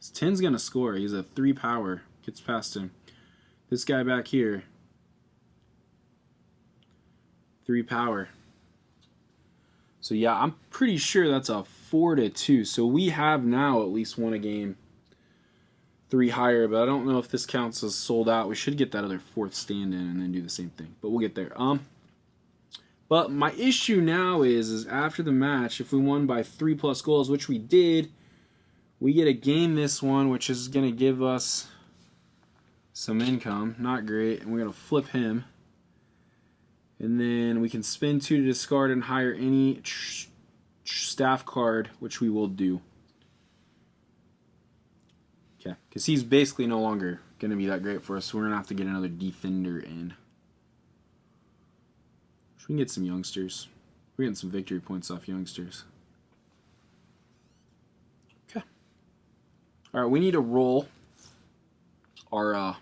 10's gonna score. He's a 3 power. Gets past him. This guy back here. 3 power. So yeah, I'm pretty sure that's a 4-2. So we have now at least won a game 3 higher, but I don't know if this counts as sold out. We should get that other 4th stand in and then do the same thing. But we'll get there. But my issue now is after the match, if we won by 3+ goals, which we did, we get to gain this one, which is going to give us some income. Not great. And we're going to flip him. And then we can spend 2 to discard and hire any staff card, which we will do. Okay, because he's basically no longer going to be that great for us, so we're going to have to get another defender in. We can get some youngsters. We're getting some victory points off youngsters. Okay. All right, we need to roll our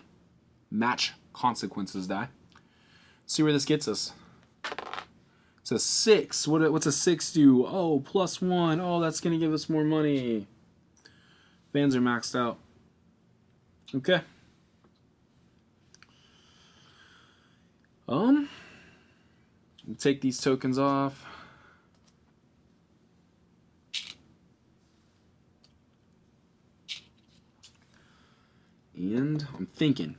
match consequences die. See where this gets us. It's a 6. What's a 6 do? Oh, +1. Oh, that's going to give us more money. Fans are maxed out. Okay. We'll take these tokens off. And I'm thinking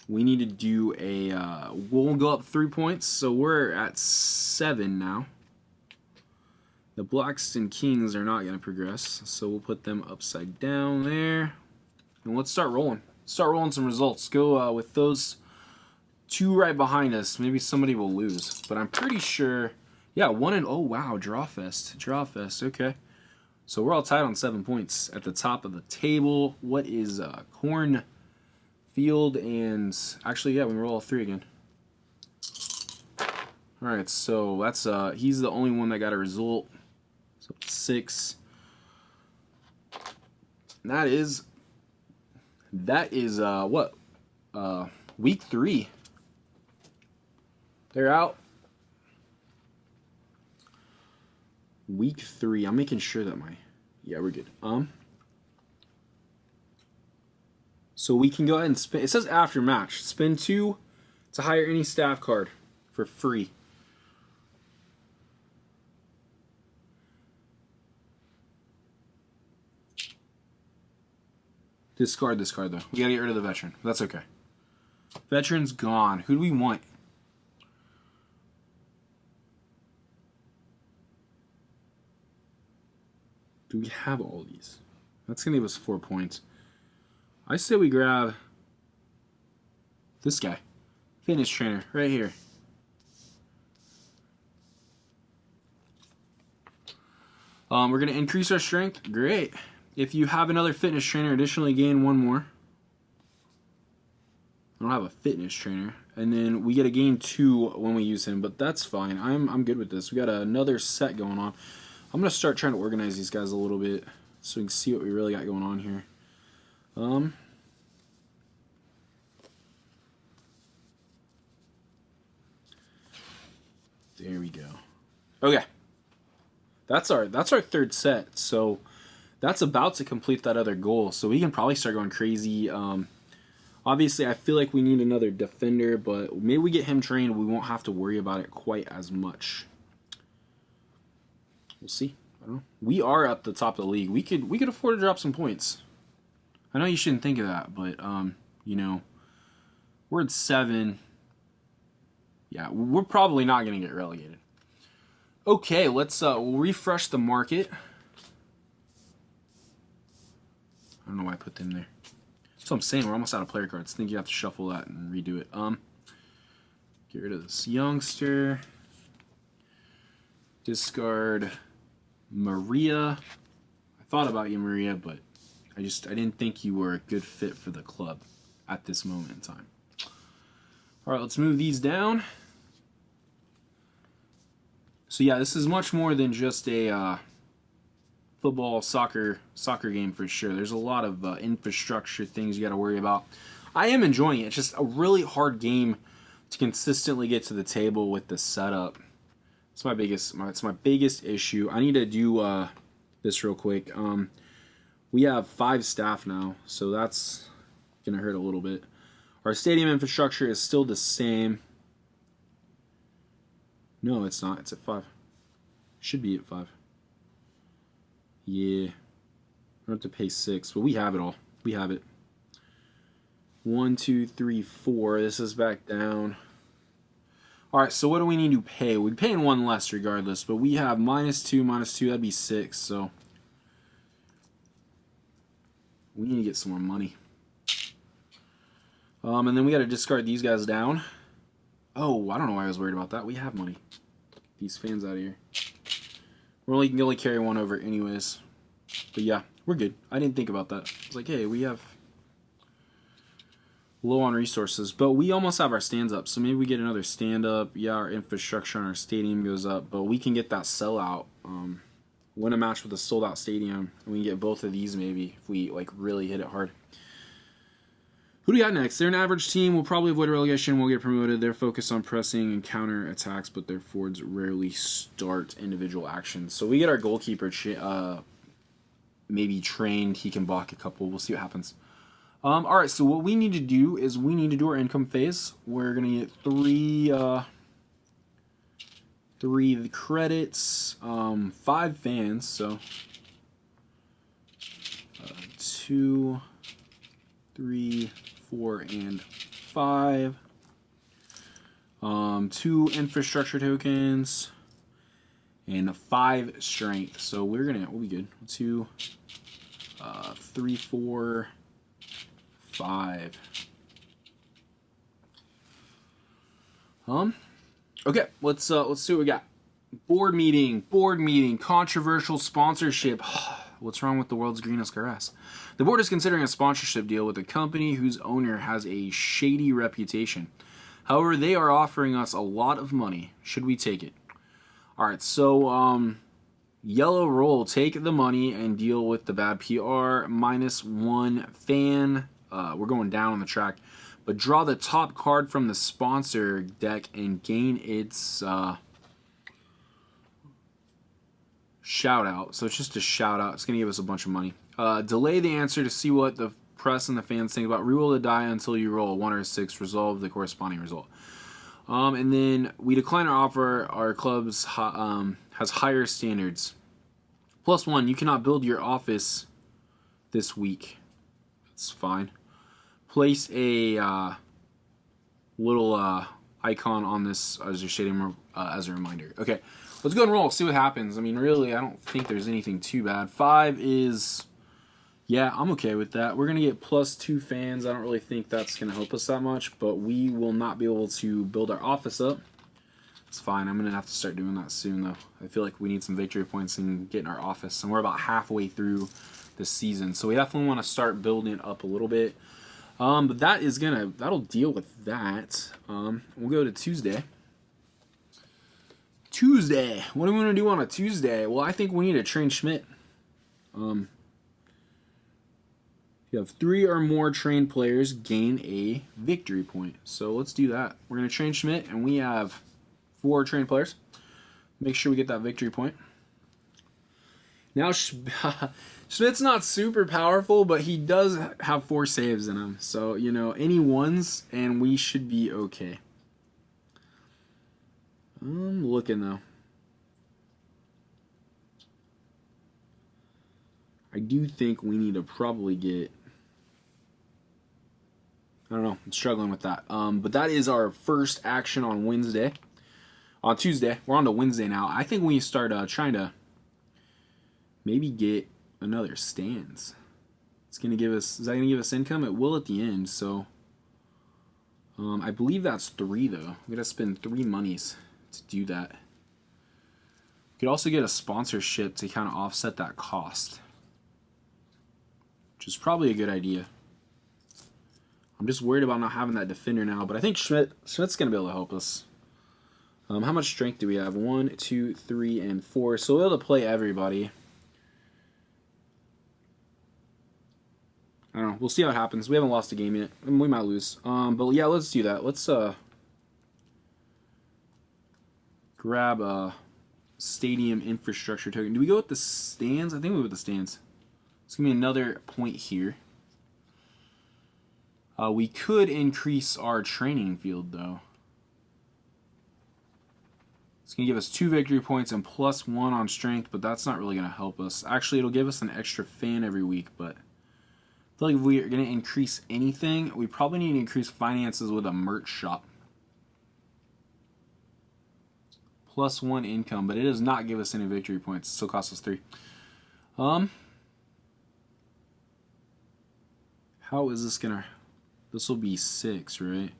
we need to do a, we'll go up 3 points, so we're at 7 now. The Blacks and Kings are not going to progress, so we'll put them upside down there. And let's start rolling. Start rolling some results. Go with those 2 right behind us. Maybe somebody will lose, but I'm pretty sure, yeah, 1 and, oh wow, draw fest, okay. So we're all tied on 7 points at the top of the table. What is Cornfield and actually, yeah, we roll all 3 again. All right, so that's he's the only one that got a result. So 6. And that is what? Week 3. They're out. Week 3. I'm making sure that yeah, we're good. So we can go ahead and spin. It says after match. Spin 2 to hire any staff card for free. Discard this card, though. We gotta get rid of the veteran. That's okay. Veteran's gone. Who do we want? Do we have all these? That's gonna give us 4 points. I say we grab this guy. Fitness trainer, right here. We're gonna increase our strength. Great. If you have another fitness trainer, additionally gain one more. I don't have a fitness trainer. And then we get a gain 2 when we use him, but that's fine. I'm good with this. We got another set going on. I'm going to start trying to organize these guys a little bit so we can see what we really got going on here. There we go. Okay. That's our third set. So that's about to complete that other goal. So we can probably start going crazy. Obviously, I feel like we need another defender, but maybe we get him trained. We won't have to worry about it quite as much. We'll see. I don't know. We are at the top of the league. We could afford to drop some points. I know you shouldn't think of that, but you know, we're at 7. Yeah, we're probably not going to get relegated. Okay, let's we'll refresh the market. I don't know why I put them there. That's what I'm saying. We're almost out of player cards. I think you have to shuffle that and redo it. Get rid of this youngster. Discard Maria. I thought about you, Maria, but I didn't think you were a good fit for the club at this moment in time. All right, let's move these down. So yeah, this is much more than just a football, soccer game for sure. There's a lot of infrastructure things you got to worry about. I am enjoying it. It's just a really hard game to consistently get to the table with the setup. It's my biggest issue. I need to do this real quick. We have 5 staff now, so that's gonna hurt a little bit. Our stadium infrastructure is still the same. No, it's not. It's at 5. Should be at 5. Yeah. I don't have to pay 6, but we have it all. We have it. 1, 2, 3, 4. This is back down. Alright, so what do we need to pay? We're paying 1 less regardless, but we have -2, -2. That'd be 6, so we need to get some more money. And then we got to discard these guys down. Oh, I don't know why I was worried about that. We have money. These fans out of here. We can only carry 1 over anyways. But yeah, we're good. I didn't think about that. I was like, hey, we have low on resources. But we almost have our stands up. So maybe we get another stand up. Yeah, our infrastructure on our stadium goes up. But we can get that sellout. Win a match with a sold out stadium. And we can get both of these maybe if we like really hit it hard. Who do we got next? They're an average team. We'll probably avoid relegation. We'll get promoted. They're focused on pressing and counter attacks, but their forwards rarely start individual actions. So we get our goalkeeper maybe trained. He can block a couple. We'll see what happens. All right, so what we need to do is we need to do our income phase. We're going to get 3 credits, 5 fans, so 2, 3, 4, and 5. 2 infrastructure tokens and 5 strength. So we'll be good. 2, 3, 4, 5. Okay, let's see what we got. Board meeting, controversial sponsorship. What's wrong with the world's greenest grass? The board is considering a sponsorship deal with a company whose owner has a shady reputation. However, they are offering us a lot of money. Should we take it? Alright, so, yellow roll. Take the money and deal with the bad PR. -1 fan. We're going down on the track. But draw the top card from the sponsor deck and gain its shout out. So it's just a shout out. It's going to give us a bunch of money. Delay the answer to see what the press and the fans think about. Reroll the die until you roll 1 or 6. Resolve the corresponding result. And then we decline our offer. Our club's has higher standards. +1. You cannot build your office this week. That's fine. Place a little icon on this as your stadium as a reminder. Okay, let's go and roll. See what happens. I mean, really, I don't think there's anything too bad. 5 is, yeah, I'm okay with that. We're gonna get +2 fans. I don't really think that's gonna help us that much, but we will not be able to build our office up. It's fine. I'm gonna have to start doing that soon, though. I feel like we need some victory points in getting our office, and we're about halfway through this season. So we definitely want to start building it up a little bit. But that'll deal with that. We'll go to Tuesday. Tuesday. What do we want to do on a Tuesday? Well, I think we need to train Schmidt. You have 3 or more trained players gain a victory point. So let's do that. We're going to train Schmidt, and we have 4 trained players. Make sure we get that victory point. Now, Schmidt's not super powerful, but he does have 4 saves in him. So, you know, any ones, and we should be okay. I'm looking, though. I do think we need to probably get... I don't know. I'm struggling with that. But that is our first action on Wednesday. On Tuesday. We're on to Wednesday now. I think we start trying to maybe get another stands. It's going to give us... Is that going to give us income? It will at the end, so... I believe that's 3, though. We got to spend 3 monies to do that. We could also get a sponsorship to kind of offset that cost, which is probably a good idea. I'm just worried about not having that defender now, but I think Schmidt's going to be able to help us. How much strength do we have? 1, 2, 3, and 4. So we'll be able to play everybody. I don't know. We'll see how it happens. We haven't lost a game yet. We might lose. But yeah, let's do that. Let's grab a stadium infrastructure token. Do we go with the stands? I think we go with the stands. It's going to be another point here. We could increase our training field, though. It's going to give us 2 victory points and +1 on strength, but that's not really going to help us. Actually, it'll give us an extra fan every week, but I feel like if we're going to increase anything, we probably need to increase finances with a merch shop. +1 income, but it does not give us any victory points. It still costs us 3. How is this going to... This will be 6, right?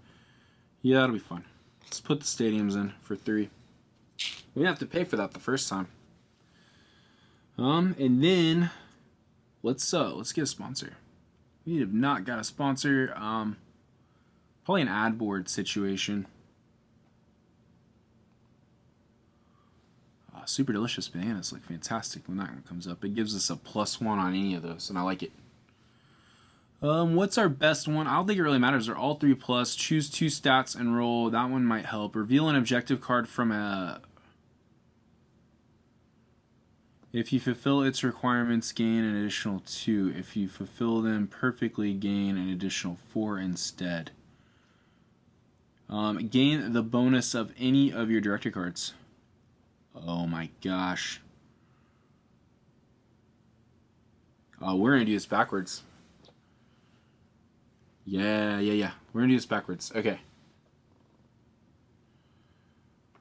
Yeah, that'll be fun. Let's put the stadiums in for 3. We didn't have to pay for that the first time. And then let's get a sponsor. We have not got a sponsor. Probably an ad board situation. Super delicious bananas look fantastic when that one comes up. It gives us a +1 on any of those, and I like it. What's our best one? I don't think it really matters. They're all 3+. Choose 2 stats and roll. That one might help. Reveal an objective card from a... If you fulfill its requirements, gain an additional 2. If you fulfill them perfectly, gain an additional 4 instead. Gain the bonus of any of your director cards. Oh my gosh. We're going to do this backwards. Yeah. We're going to do this backwards. Okay.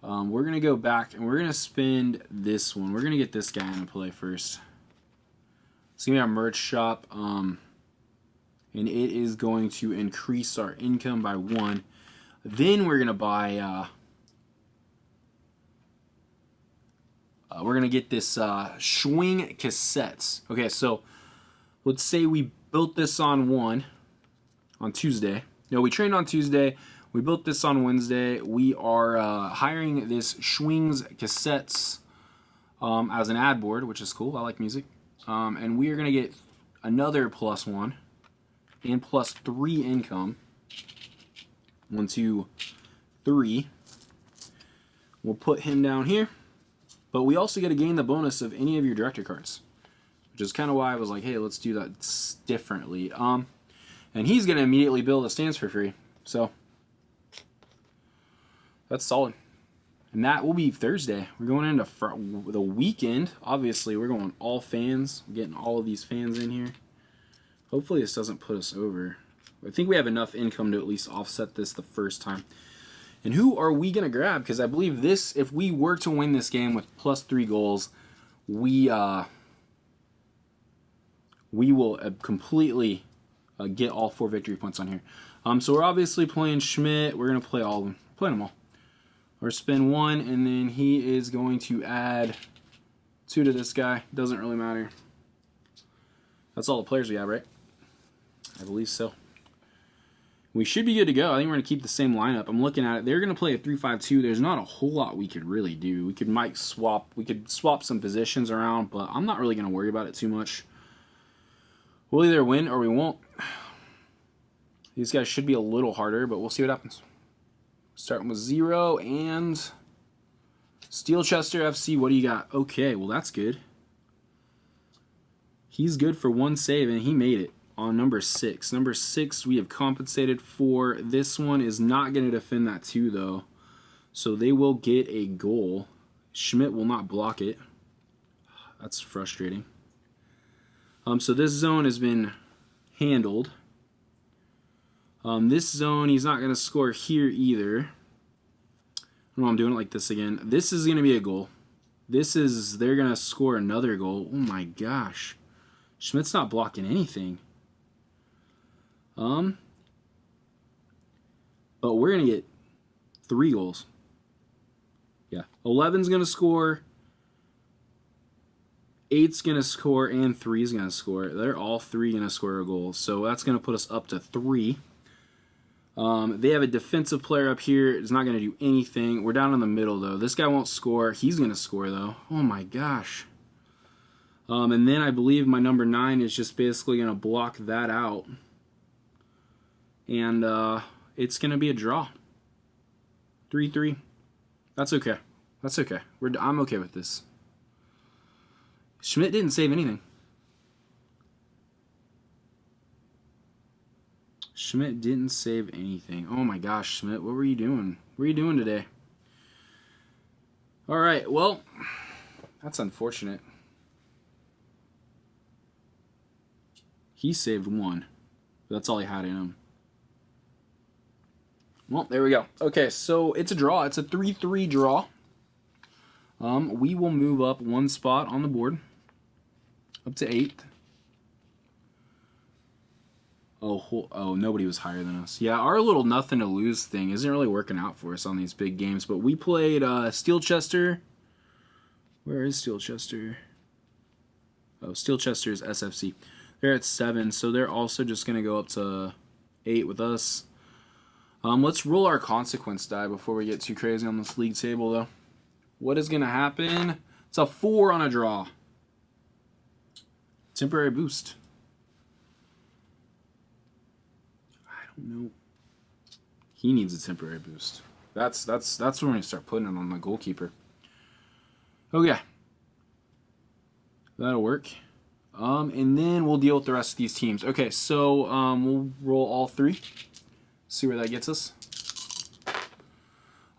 We're going to go back and we're going to spend this one. We're going to get this guy into play first. It's going to be our merch shop. And it is going to increase our income by 1. Then we're going to buy... we're going to get this Schwing cassettes. Okay, so let's say we built this on Tuesday. No, we trained on Tuesday. We built this on Wednesday. We are hiring this Schwing's cassettes as an ad board, which is cool. I like music. And we are going to get another +1 and +3 income. 1, 2, 3. We'll put him down here. But we also get to gain the bonus of any of your director cards, which is kind of why I was like, hey, let's do that differently. And he's going to immediately build the stands for free. So that's solid. And that will be Thursday. We're going into the weekend. Obviously, we're going all fans. Getting all of these fans in here. Hopefully this doesn't put us over. I think we have enough income to at least offset this the first time. And who are we going to grab? Because I believe this, if we were to win this game with +3 goals, we will completely get all 4 victory points on here. So we're obviously playing Schmidt. We're going to play all of them. Playing them all. Or spend 1, and then he is going to add 2 to this guy. Doesn't really matter. That's all the players we have, right? I believe so. We should be good to go. I think we're going to keep the same lineup. I'm looking at it. They're going to play a 3-5-2. There's not a whole lot we could really do. We could swap some positions around, but I'm not really going to worry about it too much. We'll either win or we won't. These guys should be a little harder, but we'll see what happens. Starting with 0 and Steelchester FC. What do you got? Okay, well that's good. He's good for 1 save, and he made it on number 6. Number 6 we have compensated for. This one is not going to defend that 2, though. So they will get a goal. Schmidt will not block it. That's frustrating. So this zone has been handled. This zone, he's not going to score here either. I don't know, I'm doing it like this again. This is going to be a goal. They're going to score another goal. Oh my gosh. Schmidt's not blocking anything. But we're going to get 3 goals. Yeah. 11's going to score. 8's going to score, and 3's going to score. They're all 3 going to score a goal. So that's going to put us up to 3. They have a defensive player up here. It's not going to do anything. We're down in the middle, though. This guy won't score. He's going to score, though. Oh, my gosh. And then I believe my number 9 is just basically going to block that out. And it's going to be a draw. 3-3. That's okay. That's okay. I'm okay with this. Schmidt didn't save anything. Schmidt didn't save anything. Oh my gosh, Schmidt, what were you doing? What were you doing today? All right, well, that's unfortunate. He saved 1. That's all he had in him. Well, there we go. Okay, so it's a draw. It's a 3-3 draw. We will move up 1 spot on the board. Up to 8th. Oh, nobody was higher than us. Yeah, our little nothing to lose thing isn't really working out for us on these big games. But we played Steelchester. Where is Steelchester? Oh, Steelchester's SFC. They're at 7, so they're also just going to go up to 8 with us. Let's roll our consequence die before we get too crazy on this league table, though. What is going to happen? It's a 4 on a draw. Temporary boost. No, he needs a temporary boost. That's when we're gonna start putting it on the goalkeeper. Okay, that'll work. And then we'll deal with the rest of these teams. Okay, so we'll roll all 3. See where that gets us.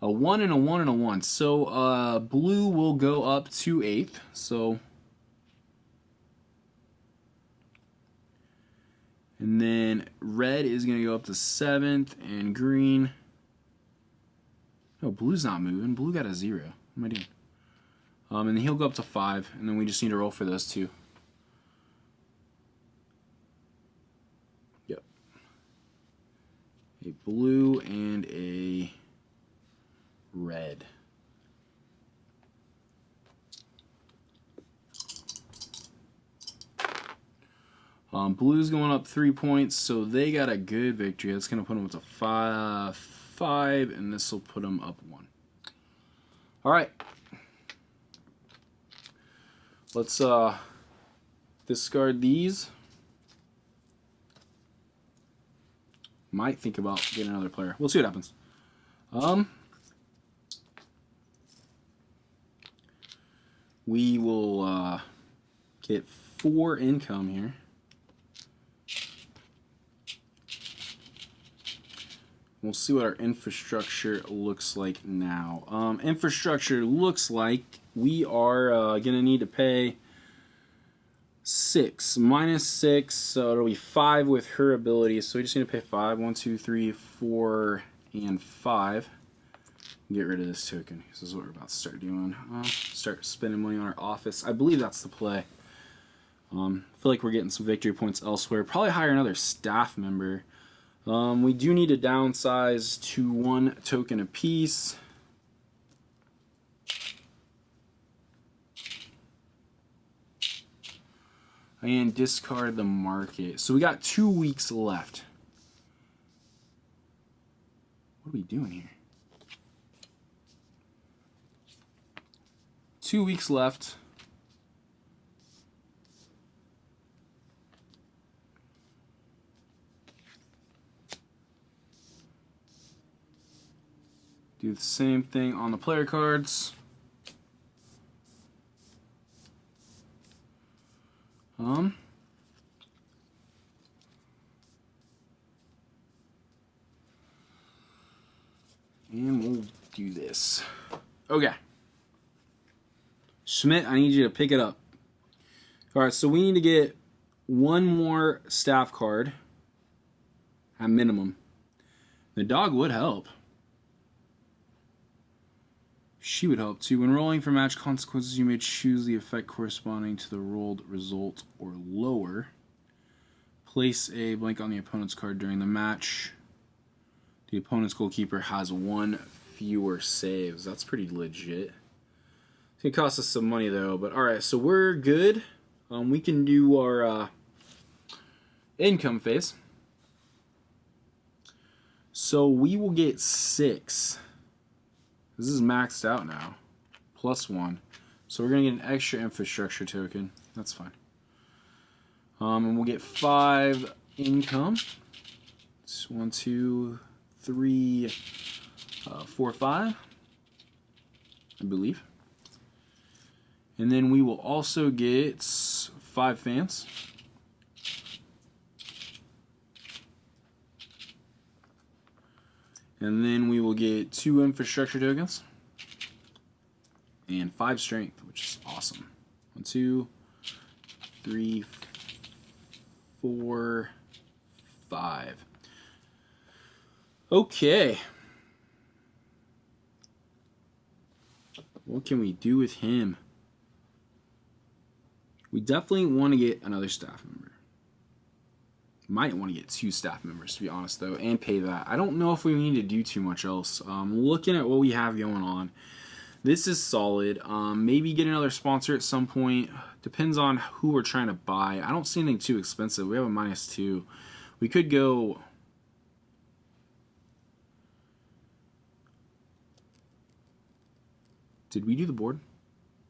A 1 and a 1 and a 1. So blue will go up to 8th. So. And then red is going to go up to 7th, and green. No, blue's not moving. Blue got a 0. What am I doing? And then he'll go up to 5, and then we just need to roll for those 2. Yep. A blue and a red. Blue's going up 3 points, so they got a good victory. That's going to put them up to 5, and this will put them up 1. All right. Let's discard these. Might think about getting another player. We'll see what happens. We will get 4 income here. We'll see what our infrastructure looks like now. Infrastructure looks like we are going to need to pay 6 minus 6, so it'll be 5 with her abilities. So we just need to pay 5. 1, 2, 3, 4, and 5. Get rid of this token. This is what we're about to start doing. Start spending money on our office. I believe that's the play. I feel like we're getting some victory points elsewhere. Probably hire another staff member. We do need to downsize to 1 token apiece. And discard the market. So we got 2 weeks left. What are we doing here? 2 weeks left. Do the same thing on the player cards. And we'll do this. Okay. Schmidt, I need you to pick it up. All right, so we need to get one more staff card at minimum. The dog would help. She would help too. When rolling for match consequences, you may choose the effect corresponding to the rolled result or lower. Place a blank on the opponent's card during the match. The opponent's goalkeeper has 1 fewer saves. That's pretty legit. It's going to cost us some money though, but alright, so we're good. We can do our income phase. So we will get 6. This is maxed out now. +1. So we're going to get an extra infrastructure token. That's fine. And we'll get 5 income. It's 1, 2, 3, 4, 5. I believe. And then we will also get 5 fans. And then we will get 2 infrastructure tokens. And 5 strength, which is awesome. 1, 2, 3, 4, 5. Okay. What can we do with him? We definitely want to get another staff member. Might want to get 2 staff members, to be honest, though, and pay that. I don't know if we need to do too much else. Looking at what we have going on, this is solid. Maybe get another sponsor at some point. Depends on who we're trying to buy. I don't see anything too expensive. We have a -2. We could go... Did we do the board?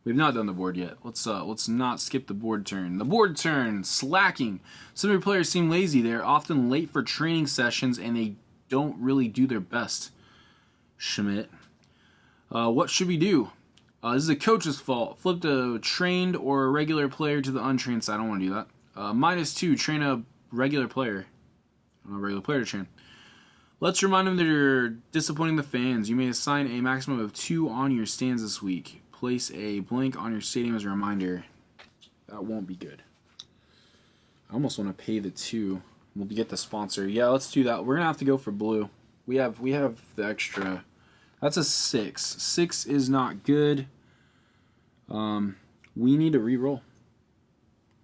We've not done the board yet. Let's not skip the board turn. The board turn, slacking. Some of your players seem lazy. They're often late for training sessions and they don't really do their best. Schmidt. What should we do? This is a coach's fault. Flip a trained or a regular player to the untrained side. I don't want to do that. -2, train a regular player. A regular player to train. Let's remind them that you're disappointing the fans. You may assign a maximum of 2 on your stands this week. Place a blank on your stadium as a reminder. That won't be good. I almost want to pay the 2. We'll get the sponsor. Yeah, let's do that. We're gonna have to go for blue. We have the extra. That's a 6. 6 is not good. We need to re-roll.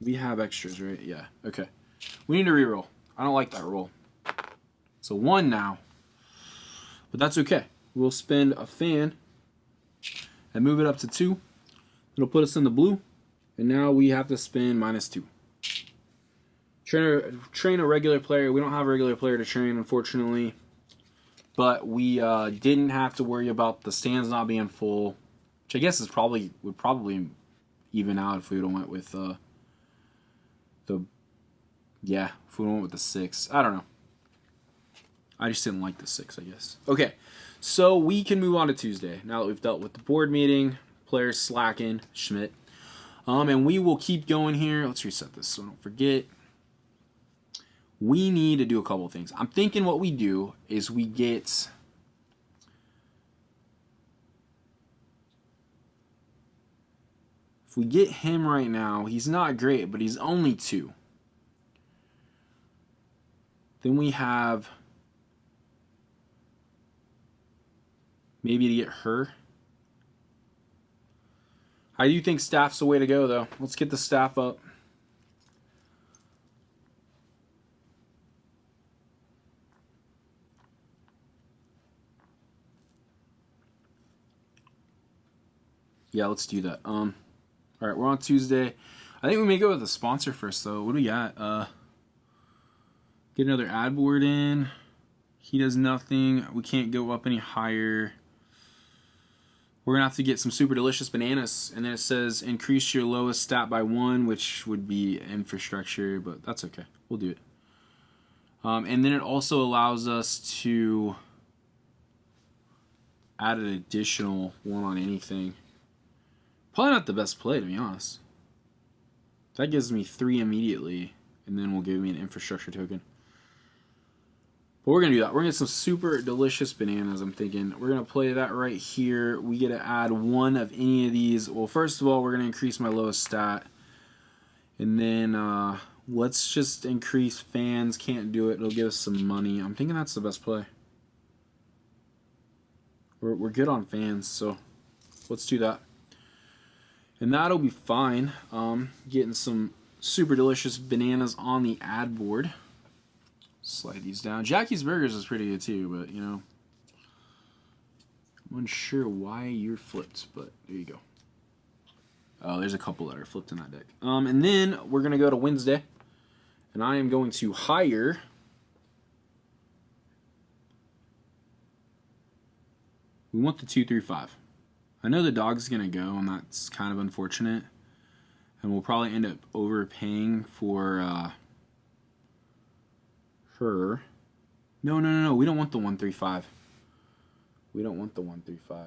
We have extras, right? Yeah. Okay. We need to re-roll. I don't like that roll. It's a 1 now. But that's okay. We'll spend a fan and move it up to 2. It'll put us in the blue. And now we have to spend -2. Train a regular player. We don't have a regular player to train, unfortunately. But we didn't have to worry about the stands not being full. Which I guess would probably even out if we would have went with if we went with the 6. I don't know. I just didn't like the 6, I guess. Okay, so we can move on to Tuesday. Now that we've dealt with the board meeting, players slacking, Schmidt. And we will keep going here. Let's reset this so I don't forget. We need to do a couple of things. I'm thinking what we do is we get... If we get him right now, he's not great, but he's only 2. Then we have... Maybe to get her. I do think staff's the way to go, though. Let's get the staff up. Yeah, let's do that. All right, we're on Tuesday. I think we may go with the sponsor first, though. What do we got? Get another ad board in. He does nothing. We can't go up any higher. We're going to have to get some super delicious bananas. And then it says increase your lowest stat by 1, which would be infrastructure, but that's okay. We'll do it. And then it also allows us to add an additional 1 on anything. Probably not the best play, to be honest. That gives me 3 immediately, and then will give me an infrastructure token. But we're going to do that. We're going to get some super delicious bananas, I'm thinking. We're going to play that right here. We get to add 1 of any of these. Well, first of all, we're going to increase my lowest stat. And then let's just increase fans. Can't do it. It'll give us some money. I'm thinking that's the best play. We're good on fans, so let's do that. And that'll be fine. Getting some super delicious bananas on the ad board. Slide these down. Jackie's Burgers is pretty good too, but you know, I'm unsure why you're flipped, but there you go. Oh, there's a couple that are flipped in that deck. And then we're gonna go to Wednesday, and I am going to hire. We want the 2-3-5. I know the dog's gonna go, and that's kind of unfortunate. And we'll probably end up overpaying for her. No. We don't want the 1-3-5. We don't want the 1-3-5.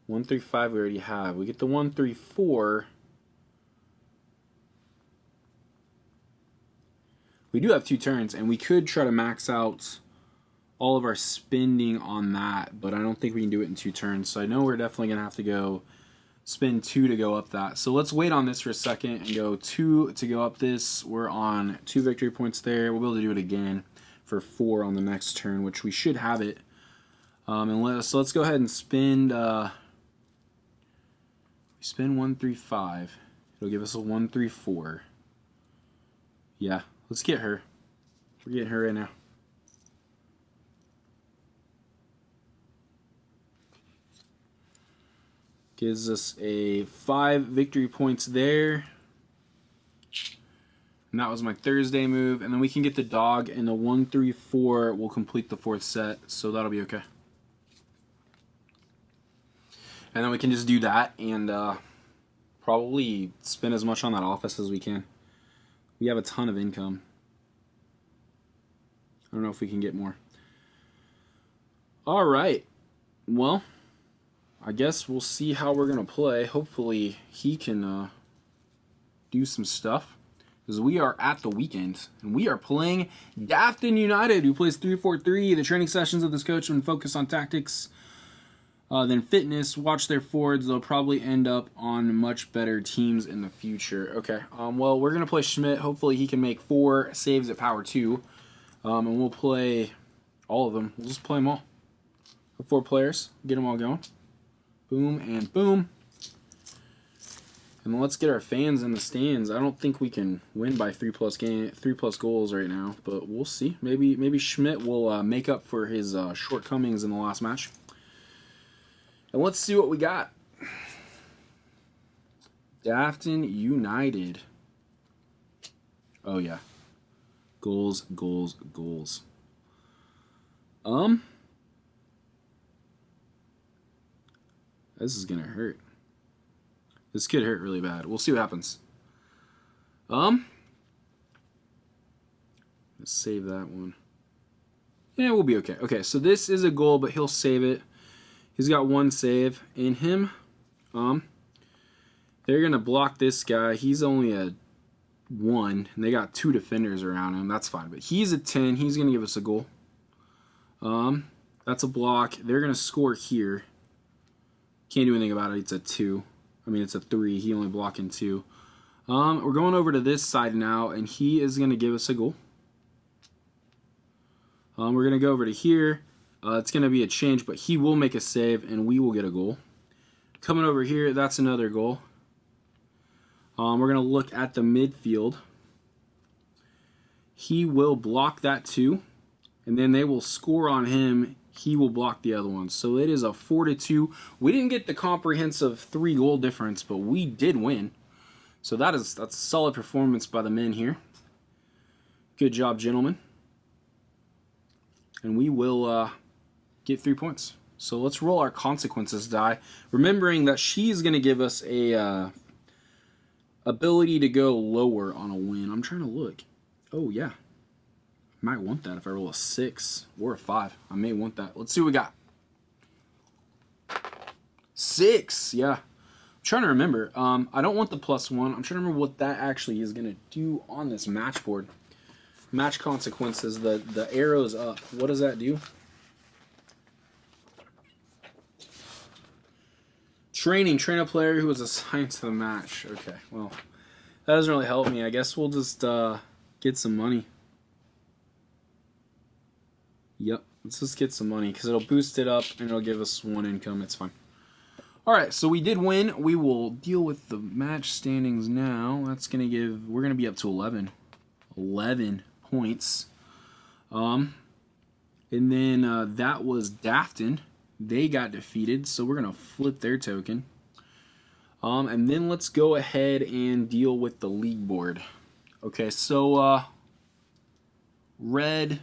1-3-5 we already have. We get the 1-3-4. We do have 2 turns, and we could try to max out all of our spending on that, but I don't think we can do it in 2 turns. So I know we're definitely going to have to go spend 2 to go up that. So let's wait on this for a second and go 2 to go up this. We're on 2 victory points there. We'll be able to do it again for 4 on the next turn, which we should have it. So let's go ahead and spend. We spend 1-3-5. It'll give us a 1-3-4. Yeah, let's get her. We're getting her right now. Gives us a 5 victory points there. And that was my Thursday move. And then we can get the dog, and the 1-3-4 will complete the 4th set. So that'll be okay. And then we can just do that and probably spend as much on that office as we can. We have a ton of income. I don't know if we can get more. All right. Well, I guess we'll see how we're going to play. Hopefully he can do some stuff. Because we are at the weekend. And we are playing Dafton United, who plays 3-4-3. The training sessions of this coach will focus on tactics than fitness. Watch their forwards. They'll probably end up on much better teams in the future. Okay. Well, we're going to play Schmidt. Hopefully he can make 4 saves at power 2. And we'll play all of them. We'll just play them all. 4 players. Get them all going. Boom and boom. And let's get our fans in the stands. I don't think we can win by 3+ goals right now, but we'll see. Maybe Schmidt will make up for his shortcomings in the last match. And let's see what we got. Dafton United. Oh yeah. Goals. This is gonna hurt. This could hurt really bad. We'll see what happens. Let's save that one. Yeah, we'll be okay. Okay, so this is a goal, but he'll save it. He's got 1 save in him. They're gonna block this guy. He's only a 1, and they got 2 defenders around him. That's fine, but he's a 10. He's gonna give us a goal. That's a block. They're gonna score here. Can't do anything about it. It's a 2. I mean, it's a 3. He only blocking 2. We're going over to this side now, and he is going to give us a goal. We're going to go over to here. It's going to be a change, but he will make a save, and we will get a goal. Coming over here, that's another goal. We're going to look at the midfield. He will block that 2, and then they will score on him. He will block the other one. So it is a 4-2. We didn't get the comprehensive 3-goal difference, but we did win. So that's a solid performance by the men here. Good job, gentlemen. And we will get 3 points. So let's roll our consequences die, remembering that she's going to give us a ability to go lower on a win. I'm trying to look. Oh, yeah. I might want that if I roll a 6 or a 5. I may want that. Let's see what we got. 6. Yeah. I'm trying to remember. I don't want the +1. I'm trying to remember what that actually is going to do on this match board. Match consequences. The arrow's up. What does that do? Train a player who was assigned to the match. Okay, well, that doesn't really help me. I guess we'll just get some money. Yep, let's just get some money because it'll boost it up and it'll give us 1 income. It's fine. All right, so we did win. We will deal with the match standings now. That's gonna give. We're gonna be up to 11 points. And then that was Dafton. They got defeated, so we're going to flip their token. And then let's go ahead and deal with the league board. Okay, so red.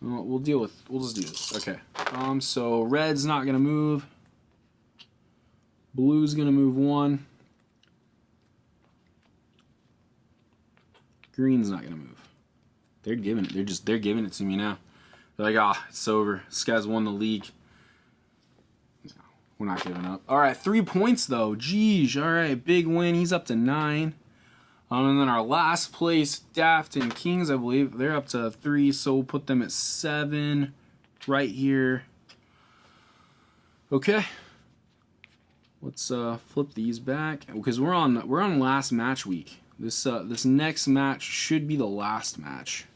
We'll just do this. Okay. So red's not going to move. Blue's going to move 1. Green's not going to move. They're giving it. They're giving it to me now. They're like, it's over. This guy's won the league. No, we're not giving up. All right, 3 points, though. Jeez. All right, big win. He's up to 9. And then our last place, Daft and Kings, I believe, they're up to 3, so we'll put them at 7 right here. Okay. Let's flip these back because we're on last match week. This next match should be the last match.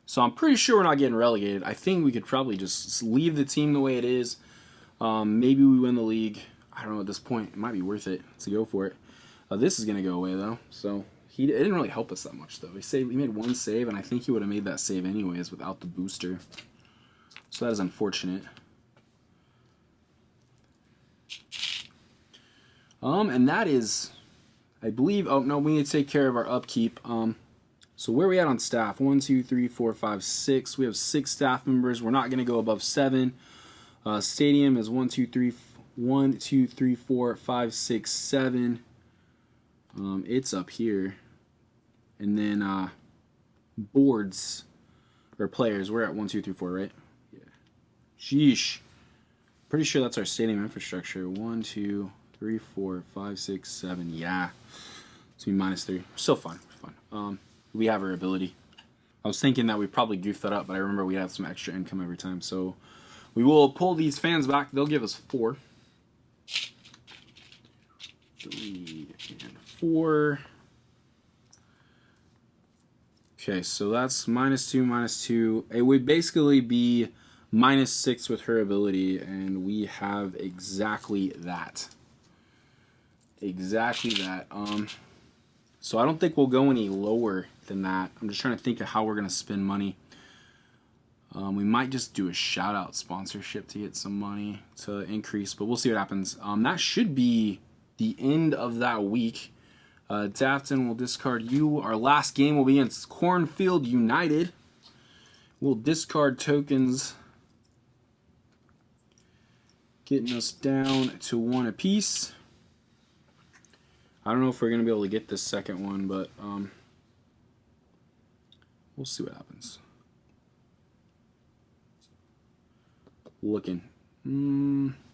So I'm pretty sure we're not getting relegated. I think we could probably just leave the team the way it is. Maybe we win the league. I don't know at this point. It might be worth it to go for it. This is going to go away, though. So it didn't really help us that much, though. He made 1 save, and I think he would have made that save anyways without the booster. So that is unfortunate. And that is, I believe, oh, no, we need to take care of our upkeep. So where are we at on staff? 1, 2, 3, 4, 5, 6. We have 6 staff members. We're not going to go above 7. Stadium is 1, 2, 3, 4, 5, 6, 7. It's up here. And then boards or players. We're at 1, 2, 3, 4, right? Yeah. Sheesh. Pretty sure that's our stadium infrastructure. 1, 2, 3, 4, 5, 6, 7. Yeah. It's be -3. Still fun. We have our ability. I was thinking that we probably goofed that up, but I remember we have some extra income every time. So we will pull these fans back. They'll give us 4. 3 and 4. Okay, so that's -2, -2. It would basically be -6 with her ability, and we have exactly that. Exactly that. So I don't think we'll go any lower than that. I'm just trying to think of how we're going to spend money. We might just do a shout-out sponsorship to get some money to increase, but we'll see what happens. That should be the end of that week. Dafton will discard you. Our last game will be against Cornfield United. We'll discard tokens, getting us down to 1 apiece. I don't know if we're going to be able to get this second one, but we'll see what happens. Looking.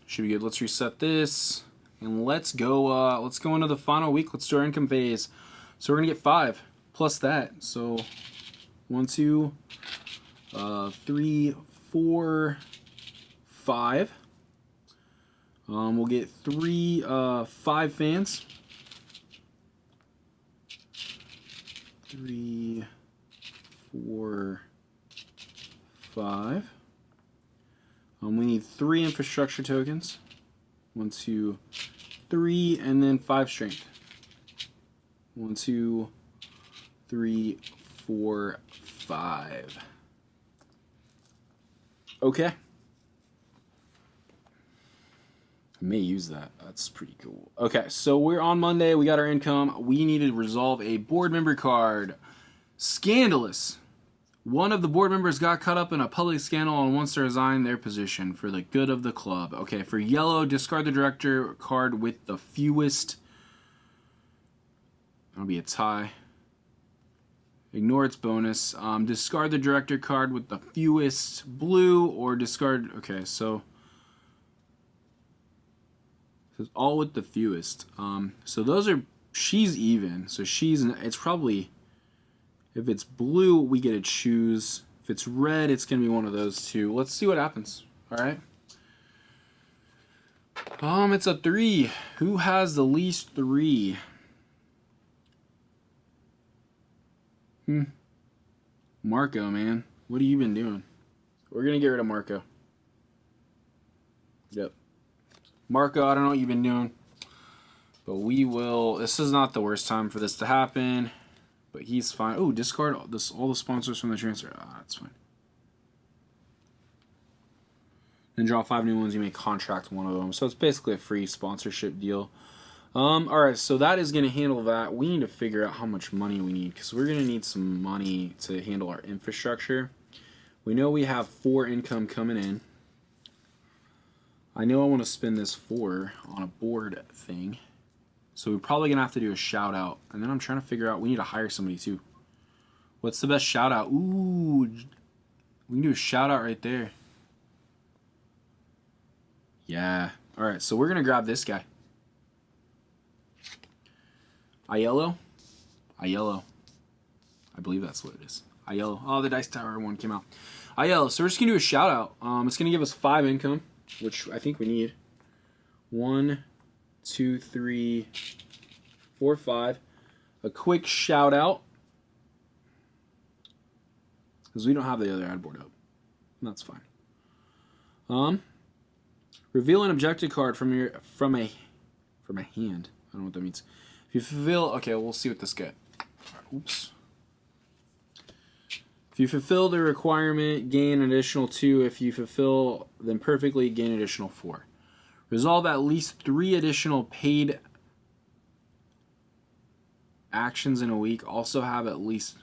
Should be good. Let's reset this. And let's go into the final week. Let's do our income phase. So we're going to get 5 plus that. So 1, 2, 3, 4, 5. We'll get 5 fans. 3, 4, 5. We need 3 infrastructure tokens. 1, 2, 3, and then 5 strength. 1, 2, 3, 4, 5. Okay. may use that. That's pretty cool. Okay, so we're on Monday. We got our income. We need to resolve a board member card. Scandalous. One of the board members got caught up in a public scandal and wants to resign their position for the good of the club. Okay, for yellow, discard the director card with the fewest. That'll be a tie. Ignore its bonus. Discard the director card with the fewest blue or discard. Okay, so it's all with the fewest. So those are. She's even. So it's probably. If it's blue, we get to choose. If it's red, it's gonna be one of those two. Let's see what happens. All right. It's a 3. Who has the least 3? Marco, man. What have you been doing? We're going to get rid of Marco. Yep. Marco, I don't know what you've been doing. But we will... This is not the worst time for this to happen. But he's fine. Oh, discard all the sponsors from the transfer. That's fine. Then draw 5 new ones. You may contract one of them. So it's basically a free sponsorship deal. Alright, so that is going to handle that. We need to figure out how much money we need, because we're going to need some money to handle our infrastructure. We know we have 4 income coming in. I know I want to spend this 4 on a board thing. So we're probably going to have to do a shout out. And then I'm trying to figure out, we need to hire somebody too. What's the best shout out? Ooh, we can do a shout out right there. Yeah. Alright, so we're going to grab this guy. Aiello? Aiello. I believe that's what it is. Aiello. Oh, the Dice Tower one came out. Aiello. So we're just going to do a shout out. It's going to give us 5 income, which I think we need. 1, 2, 3, 4, 5. A quick shout out. Because we don't have the other ad board up. That's fine. Reveal an objective card from a hand. I don't know what that means. If you fulfill, okay, we'll see what this get. Oops. If you fulfill the requirement, gain an additional 2. If you fulfill them perfectly, gain an additional 4. Resolve at least 3 additional paid actions in a week. Also have at least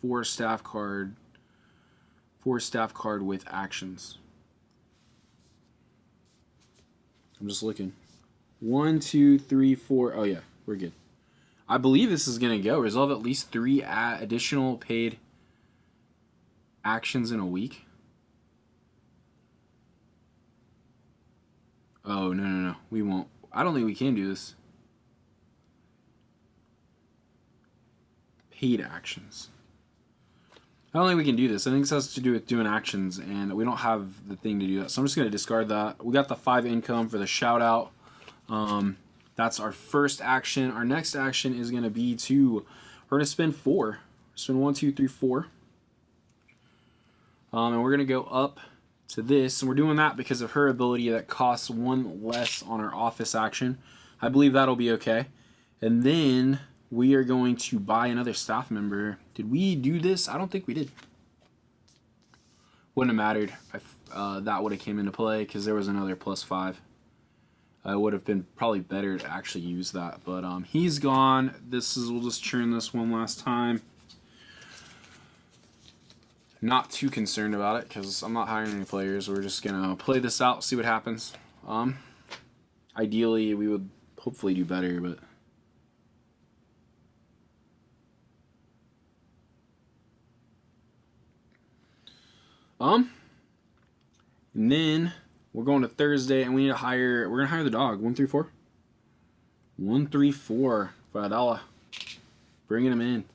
4 staff card with actions. I'm just looking. 1, 2, 3, 4. Oh yeah, we're good. I believe this is gonna go. Resolve at least 3 additional paid actions in a week. Oh no. We won't. I don't think we can do this. Paid actions. I don't think we can do this. I think this has to do with doing actions, and we don't have the thing to do that. So I'm just going to discard that. We got the 5 income for the shout out. That's our first action. Our next action is going to be we're going to spend 4. Spend 1, 2, 3, 4. And we're going to go up to this. And we're doing that because of her ability that costs 1 less on our office action. I believe that'll be okay. And then we are going to buy another staff member. Did we do this? I don't think we did. Wouldn't have mattered if that would have came into play because there was another +5. It would have been probably better to actually use that. But he's gone. We'll just churn this one last time. Not too concerned about it because I'm not hiring any players. We're just going to play this out, see what happens. Ideally, we would hopefully do better, but... And then we're going to Thursday, and we need to hire. We're gonna hire the dog. 1, 3, 4. 1, 3, 4 for $1. Bringing him in.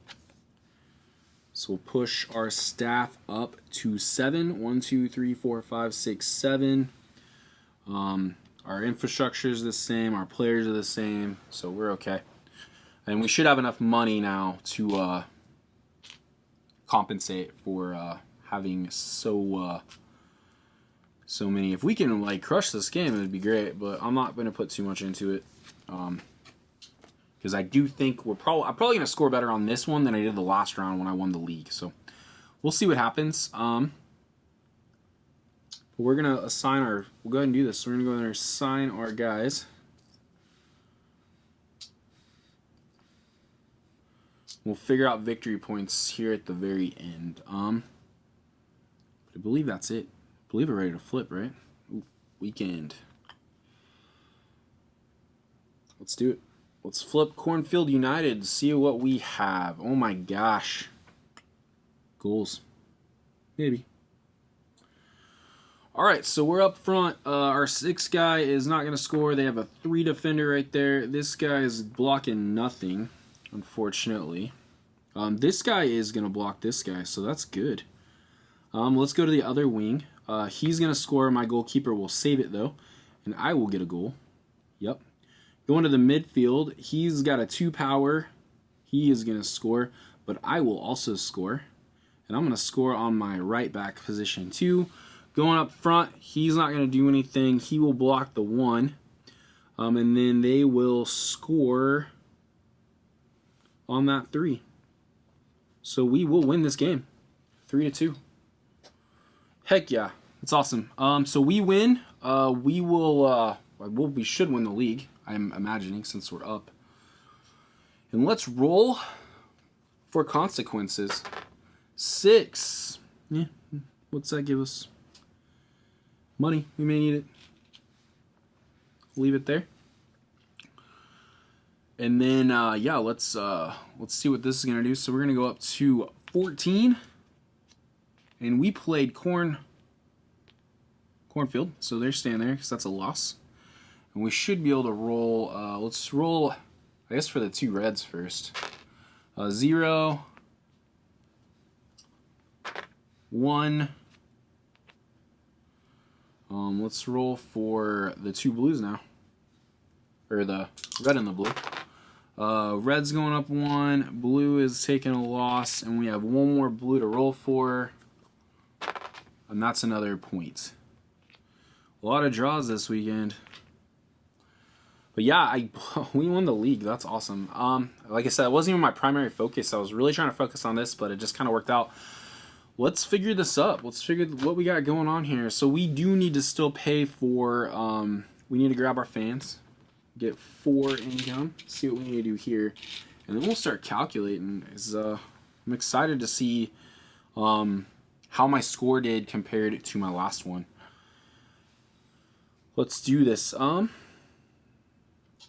So we'll push our staff up to 7. 1, 2, 3, 4, 5, 6, 7. Our infrastructure is the same. Our players are the same. So we're okay. And we should have enough money now to compensate for having so many. If we can like crush this game, it would be great. But I'm not going to put too much into it because I do think I'm probably going to score better on this one than I did the last round when I won the league. So we'll see what happens. We're going to assign our... We'll go ahead and do this. So we're going to go in there and assign our guys. We'll figure out victory points here at the very end. I believe that's it. I believe we're ready to flip, right? Ooh, weekend. Let's do it. Let's flip Cornfield United to see what we have. Oh my gosh. Goals. Maybe. Alright, so we're up front. Our 6 guy is not going to score. They have a 3 defender right there. This guy is blocking nothing, unfortunately. This guy is going to block this guy, so that's good. Let's go to the other wing. He's going to score. My goalkeeper will save it, though, and I will get a goal. Yep. Going to the midfield. He's got a 2 power. He is going to score, but I will also score. And I'm going to score on my right back position, too. Going up front, he's not going to do anything. He will block the 1. And then they will score on that 3. So we will win this game. 3-2. Heck yeah. That's awesome. So we win. We should win the league, I'm imagining, since we're up. And let's roll for consequences. 6. Yeah. What's that give us? Money. We may need it. Leave it there. And then, yeah, let's see what this is going to do. So we're going to go up to 14. And we played Cornfield. So they're staying there because that's a loss. And we should be able to roll. Let's roll, I guess, for the 2 reds first. 0, 1. Let's roll for the 2 blues now. Or the red and the blue. Red's going up 1. Blue is taking a loss. And we have 1 more blue to roll for. And that's another point. A lot of draws this weekend. But yeah, we won the league. That's awesome. Like I said, it wasn't even my primary focus. I was really trying to focus on this, but it just kind of worked out. Let's figure this up. Let's figure what we got going on here. So we do need to still pay for, we need to grab our fans, get 4 income, see what we need to do here, and then we'll start calculating. I'm excited to see how my score did compared to my last one. Let's do this.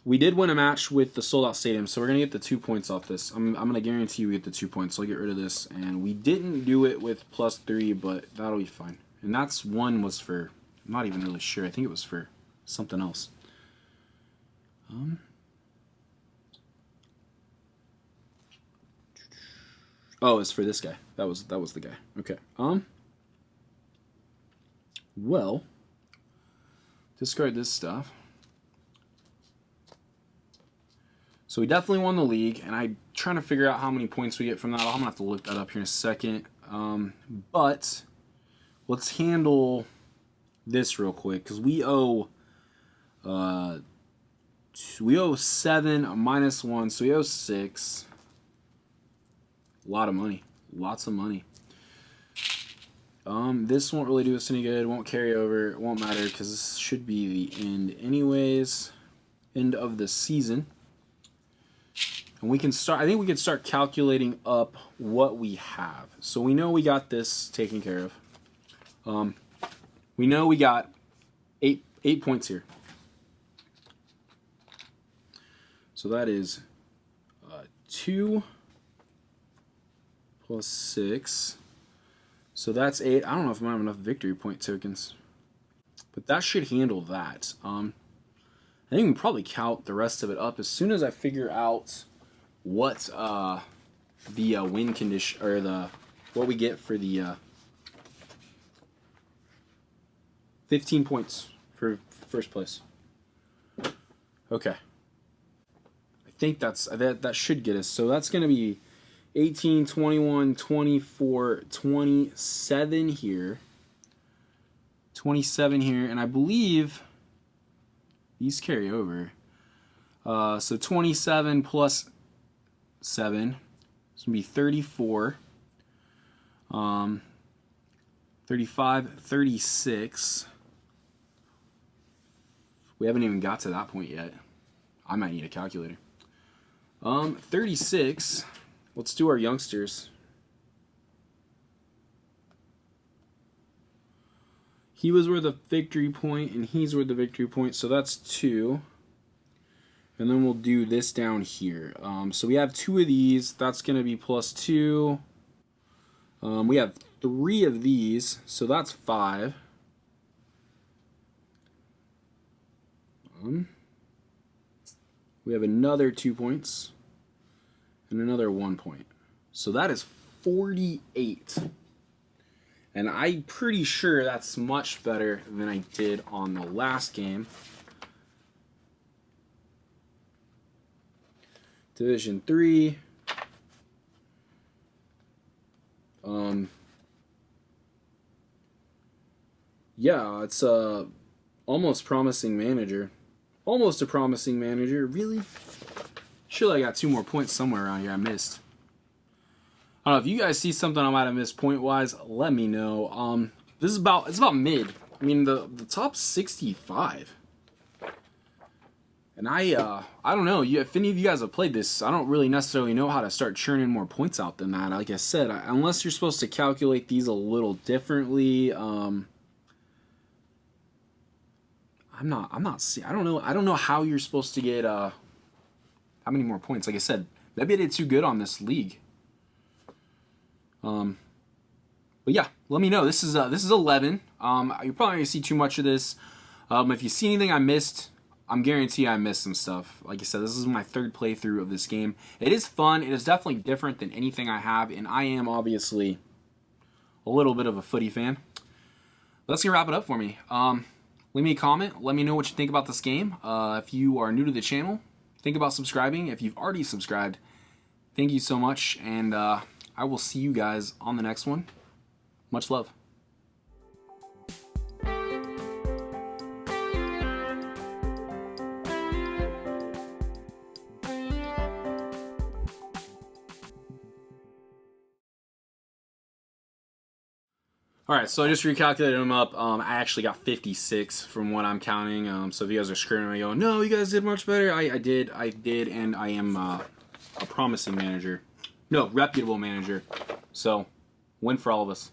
We did win a match with the sold-out stadium, so we're going to get the 2 points off this. I'm going to guarantee we get the 2 points, so I'll get rid of this. And we didn't do it with +3, but that'll be fine. And that's 1 was for, I'm not even really sure. I think it was for something else. Oh, it's for this guy. That was the guy. Okay. Well, discard this stuff. So we definitely won the league, and I'm trying to figure out how many points we get from that. I'm going to have to look that up here in a second. But let's handle this real quick, because we owe 7 minus 1, so we owe 6. A lot of money. Lots of money. This won't really do us any good. Won't carry over. It won't matter, because this should be the end anyways. End of the season. And we can start, I think we can start calculating up what we have. So we know we got this taken care of. We know we got 8 points here. So that is 2 plus 6. So that's 8. I don't know if I have enough victory point tokens. But that should handle that. I think we can probably count the rest of it up as soon as I figure out what the win condition, or what we get for the 15 points for first place. Okay. I think that should get us. So that's going to be 18, 21, 24, 27 here. 27 here, and I believe these carry over. So 27 plus 7. It's going to be 34. 35, 36. We haven't even got to that point yet. I might need a calculator. 36. Let's do our youngsters. He was worth a victory point, and he's worth a victory point, so that's 2. And then we'll do this down here. So we have 2 of these. That's going to be plus 2. We have 3 of these, so that's 5. We have another 2 points and another 1 point. So that is 48. And I'm pretty sure that's much better than I did on the last game. Division 3. Yeah, it's almost promising manager. Almost a promising manager. Really? Surely I got 2 more points somewhere around here I missed. I don't know if you guys see something I might have missed point wise. Let me know. This is about mid. I mean the top 65. And I don't know. If any of you guys have played this, I don't really necessarily know how to start churning more points out than that. Like I said, unless you're supposed to calculate these a little differently. I don't know how you're supposed to get how many more points. Like I said, maybe I did too good on this league. But yeah, let me know. This is 11. You're probably not gonna see too much of this. If you see anything I missed, I'm guaranteed I missed some stuff. Like I said, this is my 3rd playthrough of this game. It is fun. It is definitely different than anything I have, and I am obviously a little bit of a footy fan. That's gonna wrap it up for me. Leave me a comment. Let me know what you think about this game. If you are new to the channel, think about subscribing. If you've already subscribed, thank you so much, and I will see you guys on the next one. Much love. Alright, so I just recalculated them up. I actually got 56 from what I'm counting. So if you guys are screaming at me going, no, you guys did much better. I did, and I am a promising manager. No, reputable manager. So, win for all of us.